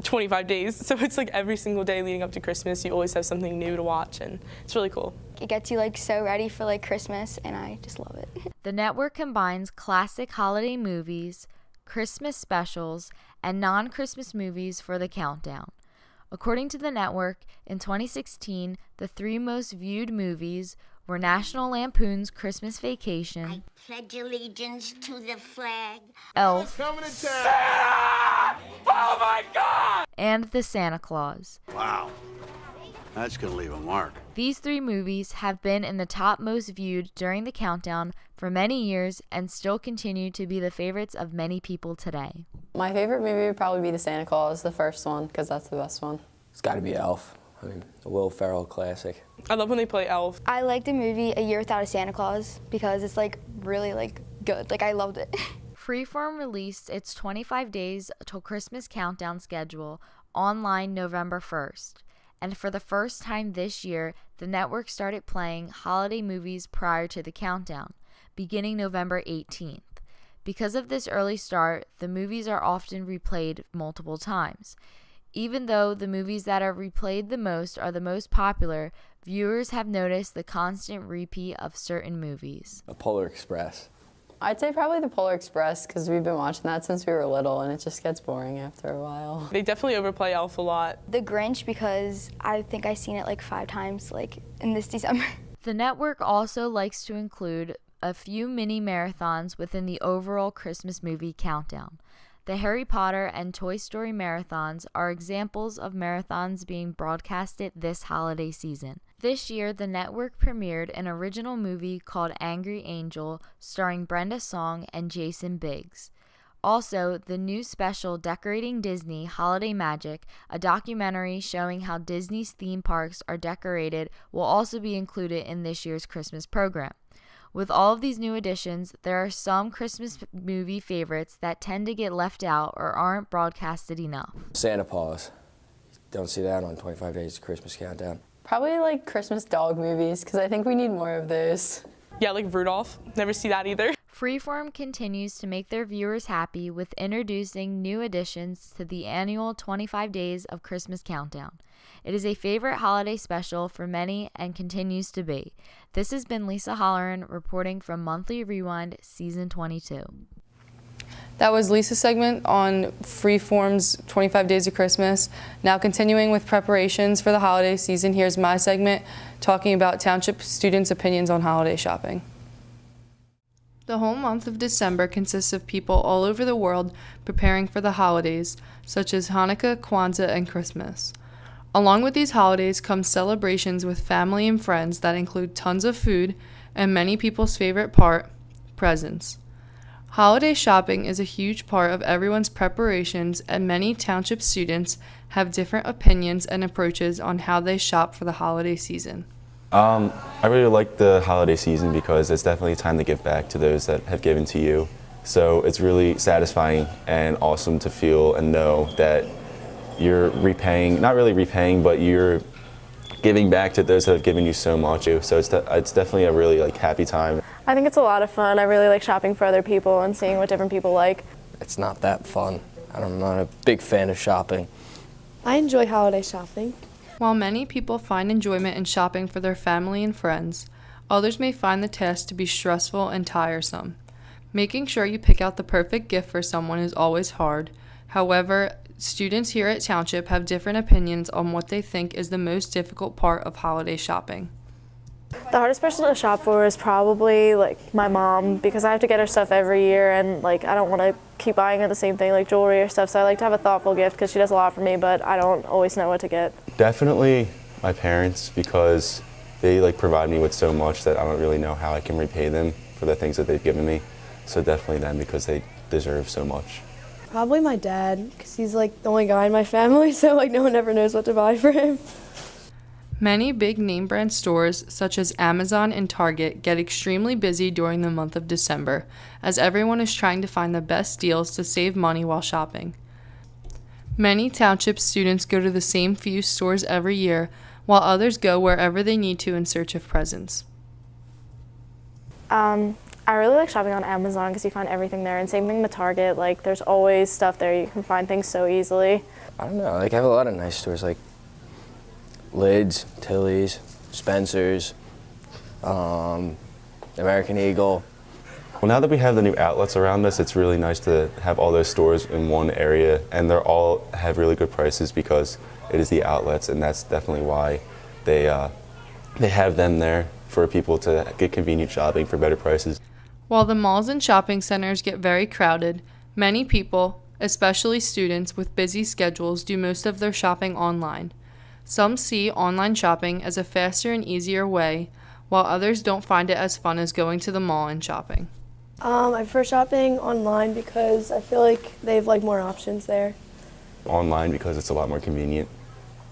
25 days. So it's like every single day leading up to Christmas, you always have something new to watch, and it's really cool. It gets you like so ready for like Christmas, and I just love it. The network combines classic holiday movies, Christmas specials, and non-Christmas movies for the countdown. According to the network, in 2016, the 3 most viewed movies were National Lampoon's Christmas Vacation, Pledge allegiance to the flag. Elf, Coming to town. Oh my God! and The Santa Claus. Wow, that's gonna leave a mark. These 3 movies have been in the top most viewed during the countdown for many years and still continue to be the favorites of many people today. My favorite movie would probably be The Santa Claus, the first one, because that's the best one. It's got to be Elf. I mean, a Will Ferrell classic. I love when they play Elf. I like the movie A Year Without a Santa Claus because it's like really like good. Like I loved it. Freeform released its 25 Days Till Christmas countdown schedule online November 1st. And for the first time this year, the network started playing holiday movies prior to the countdown, beginning November 18th. Because of this early start, the movies are often replayed multiple times. Even though the movies that are replayed the most are the most popular, viewers have noticed the constant repeat of certain movies. A Polar Express. I'd say probably the Polar Express because we've been watching that since we were little and it just gets boring after a while. They definitely overplay Elf a lot. The Grinch because I think I've seen it like 5 times like in this December. The network also likes to include a few mini marathons within the overall Christmas movie countdown. The Harry Potter and Toy Story marathons are examples of marathons being broadcasted this holiday season. This year, the network premiered an original movie called Angry Angel, starring Brenda Song and Jason Biggs. Also, the new special Decorating Disney Holiday Magic, a documentary showing how Disney's theme parks are decorated, will also be included in this year's Christmas program. With all of these new additions, there are some Christmas movie favorites that tend to get left out or aren't broadcasted enough. Santa Paws. Don't see that on 25 Days of Christmas Countdown. Probably like Christmas dog movies because I think we need more of those. Yeah, like Rudolph. Never see that either. Freeform continues to make their viewers happy with introducing new additions to the annual 25 Days of Christmas Countdown. It is a favorite holiday special for many and continues to be. This has been Lisa Holleran reporting from Monthly Rewind Season 22. That was Lisa's segment on Freeform's 25 Days of Christmas. Now continuing with preparations for the holiday season, here's my segment talking about Township students' opinions on holiday shopping. The whole month of December consists of people all over the world preparing for the holidays, such as Hanukkah, Kwanzaa, and Christmas. Along with these holidays come celebrations with family and friends that include tons of food and many people's favorite part, presents. Holiday shopping is a huge part of everyone's preparations, and many township students have different opinions and approaches on how they shop for the holiday season. I really like the holiday season because it's definitely a time to give back to those that have given to you. So it's really satisfying and awesome to feel and know that you're repaying, not really repaying, but you're giving back to those that have given you so much. So it's definitely a really happy time. I think it's a lot of fun. I really like shopping for other people and seeing what different people like. It's not that fun. I'm not a big fan of shopping. I enjoy holiday shopping. While many people find enjoyment in shopping for their family and friends, others may find the task to be stressful and tiresome. Making sure you pick out the perfect gift for someone is always hard. However, students here at Township have different opinions on what they think is the most difficult part of holiday shopping. The hardest person to shop for is probably my mom, because I have to get her stuff every year and I don't want to keep buying her the same thing like jewelry or stuff, so I like to have a thoughtful gift because she does a lot for me, but I don't always know what to get. Definitely my parents, because they provide me with so much that I don't really know how I can repay them for the things that they've given me. So definitely them, because they deserve so much. Probably my dad, because he's the only guy in my family, so no one ever knows what to buy for him. Many big name brand stores such as Amazon and Target get extremely busy during the month of December, as everyone is trying to find the best deals to save money while shopping. Many Township students go to the same few stores every year, while others go wherever they need to in search of presents. I really like shopping on Amazon because you find everything there, and same thing with Target. There's always stuff there. You can find things so easily. I don't know. I have a lot of nice stores like Lids, Tilly's, Spencer's, American Eagle. Well, now that we have the new outlets around us, it's really nice to have all those stores in one area, and they're all have really good prices because it is the outlets, and that's definitely why they they have them there for people to get convenient shopping for better prices. While the malls and shopping centers get very crowded, many people, especially students with busy schedules, do most of their shopping online. Some see online shopping as a faster and easier way, while others don't find it as fun as going to the mall and shopping. I prefer shopping online because I feel like they have like more options there. Online because it's a lot more convenient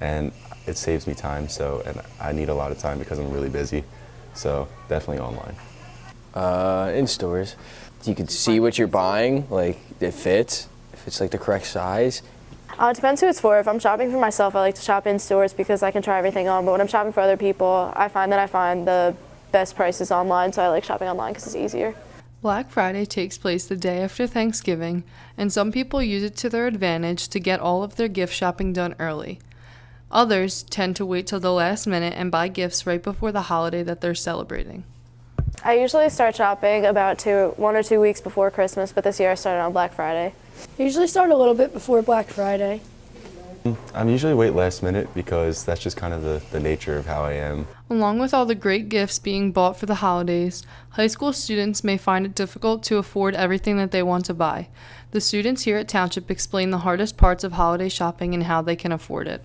and it saves me time, and I need a lot of time because I'm really busy, so definitely online. In stores, you can see what you're buying, like it fits, if it's like the correct size. It depends who it's for. If I'm shopping for myself, I like to shop in stores because I can try everything on. But when I'm shopping for other people, I find the best prices online, so I like shopping online because it's easier. Black Friday takes place the day after Thanksgiving, and some people use it to their advantage to get all of their gift shopping done early. Others tend to wait till the last minute and buy gifts right before the holiday that they're celebrating. I usually start shopping about 1 or 2 weeks before Christmas, but this year I started on Black Friday. I usually start a little bit before Black Friday. I'm usually wait last minute because that's just kind of the nature of how I am. Along with all the great gifts being bought for the holidays, high school students may find it difficult to afford everything that they want to buy. The students here at Township explain the hardest parts of holiday shopping and how they can afford it.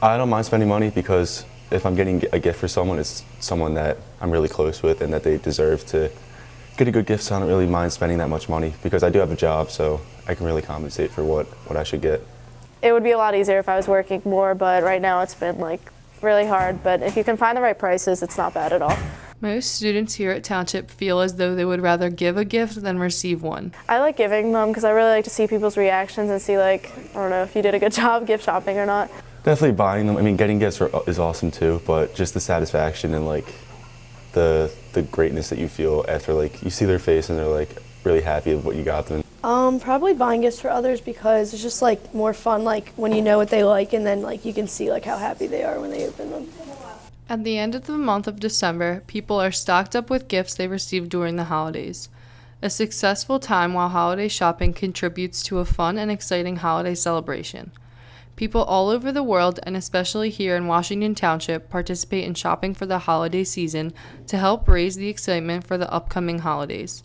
I don't mind spending money because if I'm getting a gift for someone, it's someone that I'm really close with and that they deserve to get a good gift, so I don't really mind spending that much money because I do have a job, so I can really compensate for what I should get. It would be a lot easier if I was working more, but right now it's been really hard. But if you can find the right prices, it's not bad at all. Most students here at Township feel as though they would rather give a gift than receive one. I like giving them because I really like to see people's reactions and see I don't know if you did a good job gift shopping or not. Definitely buying them. I mean, getting gifts is awesome too, but just the satisfaction and the greatness that you feel after you see their face and they're really happy with what you got them. Probably buying gifts for others because it's just more fun when you know what they like and then you can see how happy they are when they open them. At the end of the month of December, people are stocked up with gifts they received during the holidays. A successful time while holiday shopping contributes to a fun and exciting holiday celebration. People all over the world, and especially here in Washington Township, participate in shopping for the holiday season to help raise the excitement for the upcoming holidays.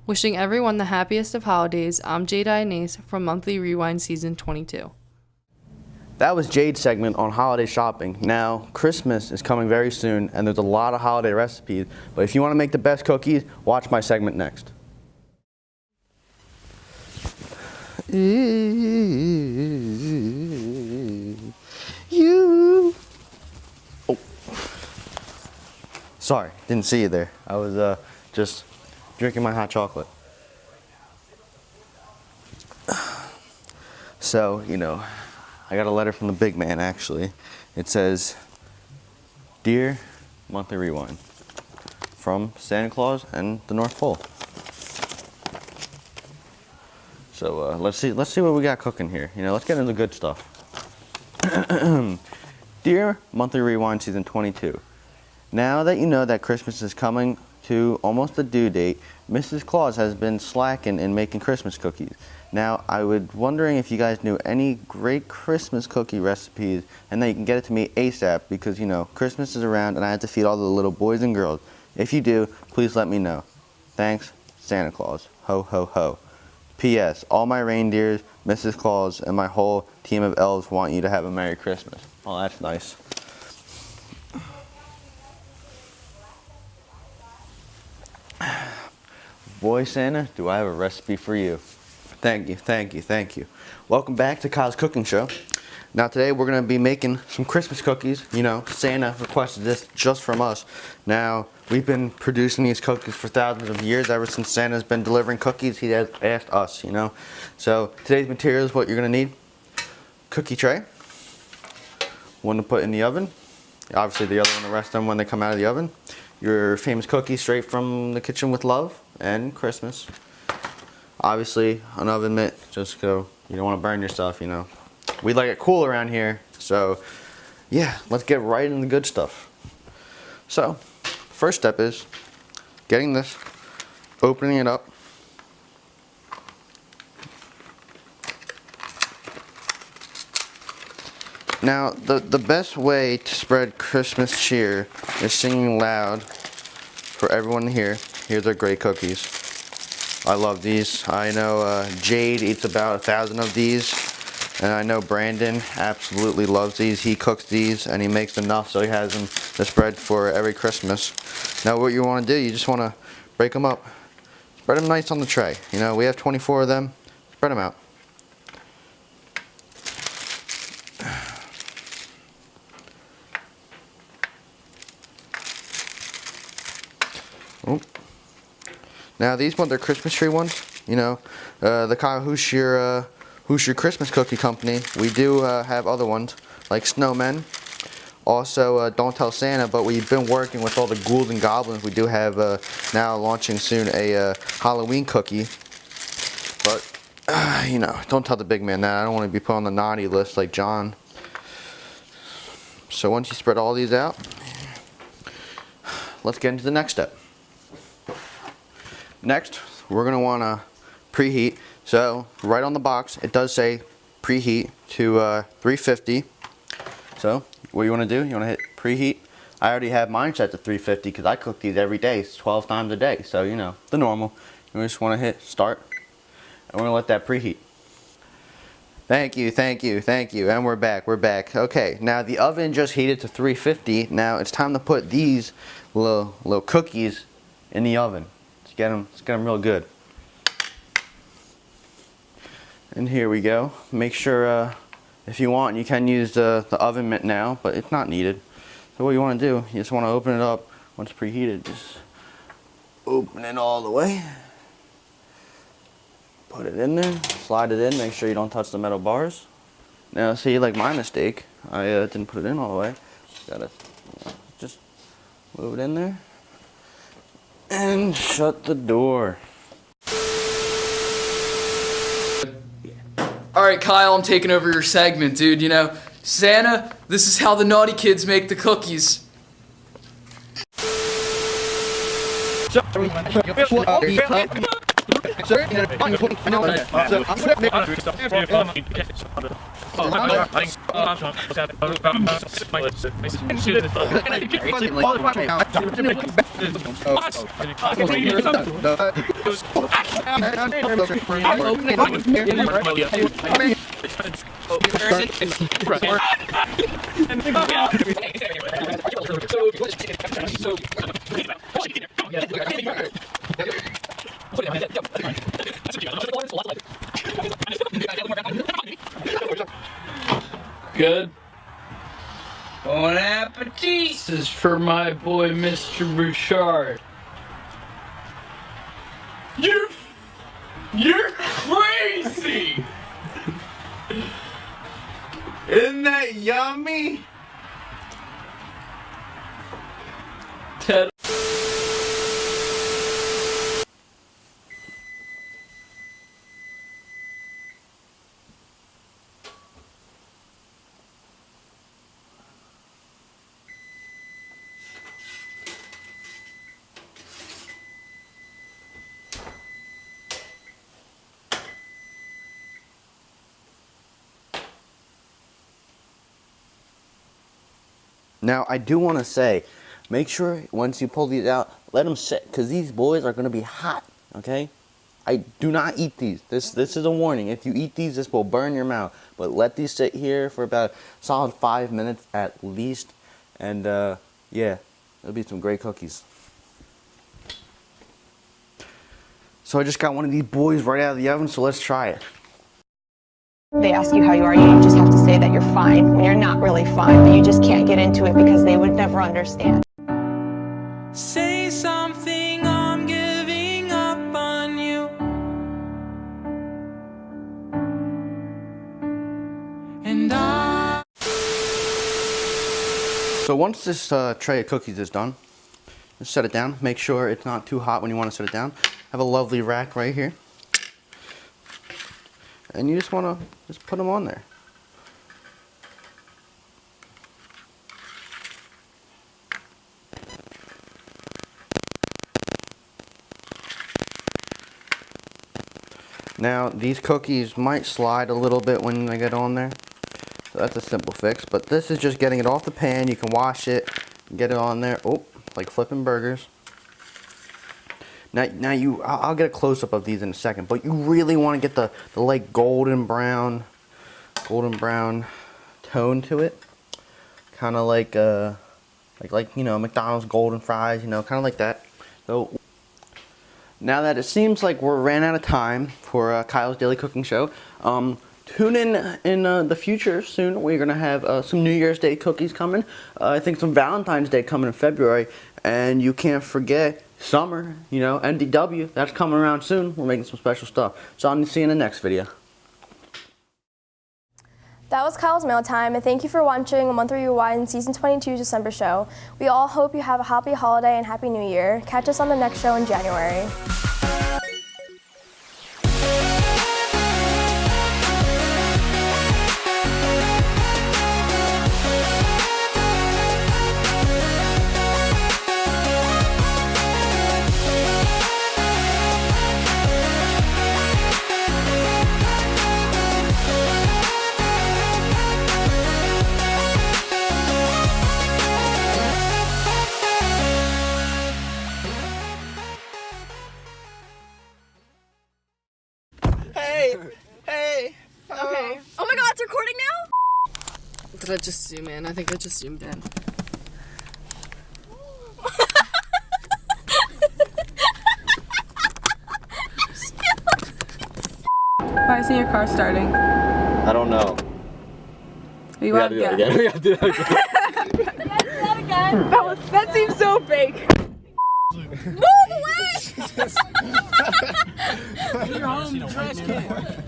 Wishing everyone the happiest of holidays, I'm Jade Ionese from Monthly Rewind Season 22. That was Jade's segment on holiday shopping. Now, Christmas is coming very soon, and there's a lot of holiday recipes, but if you want to make the best cookies, watch my segment next. You. Oh. Sorry, didn't see you there. I was just drinking my hot chocolate. So, I got a letter from the big man, actually. It says, "Dear Monthly Rewind, from Santa Claus and the North Pole." So let's see what we got cooking here. Let's get into the good stuff. Dear Monthly Rewind Season 22, now that you know that Christmas is coming to almost the due date, Mrs. Claus has been slacking in making Christmas cookies. Now, I was wondering if you guys knew any great Christmas cookie recipes and that you can get it to me ASAP because, Christmas is around and I have to feed all the little boys and girls. If you do, please let me know. Thanks, Santa Claus. Ho, ho, ho. P.S. All my reindeers, Mrs. Claus, and my whole team of elves want you to have a Merry Christmas. Oh, that's nice. Boy Santa, do I have a recipe for you. Thank you, thank you, thank you. Welcome back to Kyle's Cooking Show. Now today we're going to be making some Christmas cookies. Santa requested this just from us. Now, we've been producing these cookies for thousands of years. Ever since Santa's been delivering cookies, he has asked us, So today's materials, what you're going to need: cookie tray, one to put in the oven. Obviously the other one to rest on when they come out of the oven. Your famous cookies straight from the kitchen with love and Christmas. Obviously an oven mitt, just so you don't want to burn yourself, We like it cool around here, so yeah, let's get right into the good stuff. So, first step is getting this, opening it up, Now, the best way to spread Christmas cheer is singing loud for everyone to hear. Here's our great cookies. I love these. I know Jade eats about 1,000 of these, and I know Brandon absolutely loves these. He cooks these, and he makes enough so he has them to spread for every Christmas. Now, what you want to do, you just want to break them up. Spread them nice on the tray. You know, we have 24 of them. Spread them out. Oh. Now these ones are Christmas tree ones. You know, the kind of who's your Christmas cookie company. We do have other ones like snowmen. Also, Don't Tell Santa. But we've been working with all the ghouls and goblins. We do have now launching soon a Halloween cookie. But you know, don't tell the big man that. I don't want to be put on the naughty list like John. So once you spread all these out, let's get into the next step. Next, we're going to want to preheat. So right on the box, it does say preheat to 350. So what you want to do, you want to hit preheat. I already have mine set to 350 because I cook these every day, 12 times a day. So, you know, the normal. You just want to hit start, and we're going to let that preheat. Thank you, thank you, thank you. And we're back, we're back. Okay, now the oven just heated to 350. Now it's time to put these little cookies in the oven. Let's get them real good. And here we go. Make sure, if you want, you can use the oven mitt now, but it's not needed. So what you want to do, you just want to open it up once it's preheated. Just open it all the way. Put it in there, slide it in, make sure you don't touch the metal bars. Now see, like my mistake, I didn't put it in all the way. Gotta just move it in there. And shut the door. Alright, Kyle, I'm taking over your segment, dude. You know, Santa, this is how the naughty kids make the cookies. Good. Bon appetit! This is for my boy, Mr. Bouchard. You're crazy! Isn't that yummy? Ted. Now, I do want to say, make sure once you pull these out, let them sit, because these boys are going to be hot, okay? I do not eat these. This is a warning. If you eat these, this will burn your mouth. But let these sit here for about a solid 5 minutes at least. And, yeah, it'll be some great cookies. So I just got one of these boys right out of the oven, so let's try it. They ask you how you are, you just have to say that you're fine when you're not really fine, but you just can't get into it because they would never understand. Say something, I'm giving up on you. And So once this tray of cookies is done, just set it down. Make sure it's not too hot when you want to set it down. Have a lovely rack right here. And you just want to just put them on there. Now these cookies might slide a little bit when they get on there, So that's a simple fix. But this is just getting it off the pan. You can wash it, get it on there. Oh, like flipping burgers. Now I'll get a close up of these in a second. But you really want to get the like golden brown tone to it. Kind of like you know, McDonald's golden fries. You know, kind of like that. So now that it seems like we're ran out of time for Kyle's Daily Cooking Show, tune in the future soon. We're gonna have some New Year's Day cookies coming. I think some Valentine's Day coming in February, and you can't forget summer. You know, NDW, that's coming around soon. We're making some special stuff. So I'll see you in the next video. That was Kyle's Mail Time, and thank you for watching a Month Review Wine Season 22 December show. We all hope you have a happy holiday and happy new year. Catch us on the next show in January. Hey! Okay. Oh my god, it's recording now? Did I just zoom in? I think I just zoomed in. Why isn't your car starting? I don't know. You We gotta do it again. We gotta do it again. That seems so fake. Move away! You're home, trash can.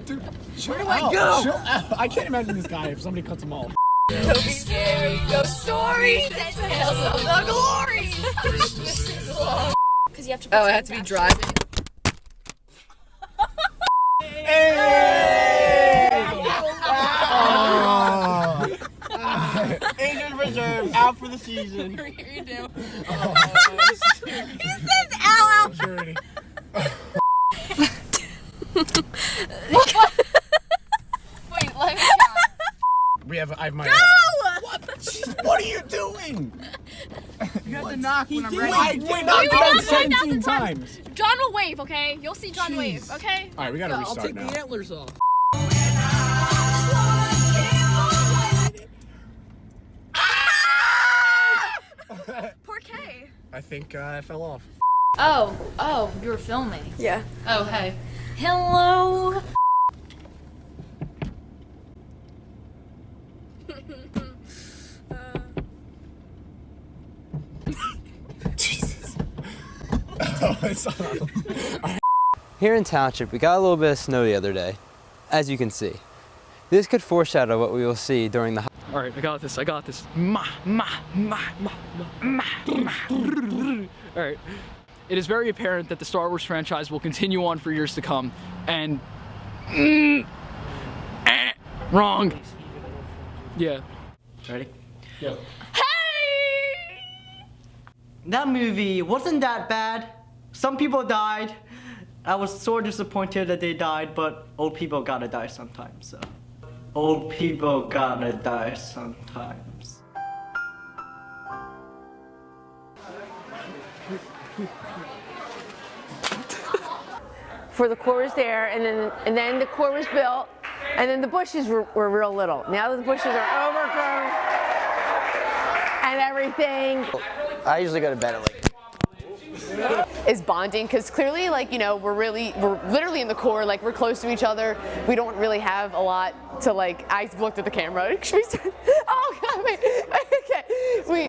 Dude, where do I go? Chill out. I can't imagine this guy if somebody cuts him off. Don't be scary, ghost stories and tales of the glories. Christmas is long. Because you have to. Oh, I have to be driving. Injured reserve, out for the season. You do. He says ow, ow. Wait, let me try. I have my. Go! What are you doing? You have to knock when I'm ready. I knocked down 17 times. John will wave, okay? You'll see John wave, okay? All right, we gotta restart I'll take now. the antlers off. Poor Kay. I think I fell off. Oh, you were filming. Yeah. Oh, hey. Hello. Jesus. Oh, it's on. Here in Township, we got a little bit of snow the other day, as you can see. This could foreshadow what we will see during the. All right, I got this. All right. It is very apparent that the Star Wars franchise will continue on for years to come, and wrong. Yeah. Ready? Yeah. That movie wasn't that bad. Some people died. I was so disappointed that they died, but old people gotta die sometimes, so. Old people gotta die sometimes. For the core was there, and then the core was built, and then the bushes were real little. Now that the bushes are overgrown and everything. I usually go to bed at like. Is bonding, because clearly, like, you know, we're literally in the core, like, we're close to each other. We don't really have a lot to, like, I looked at the camera. Oh God, wait. Okay.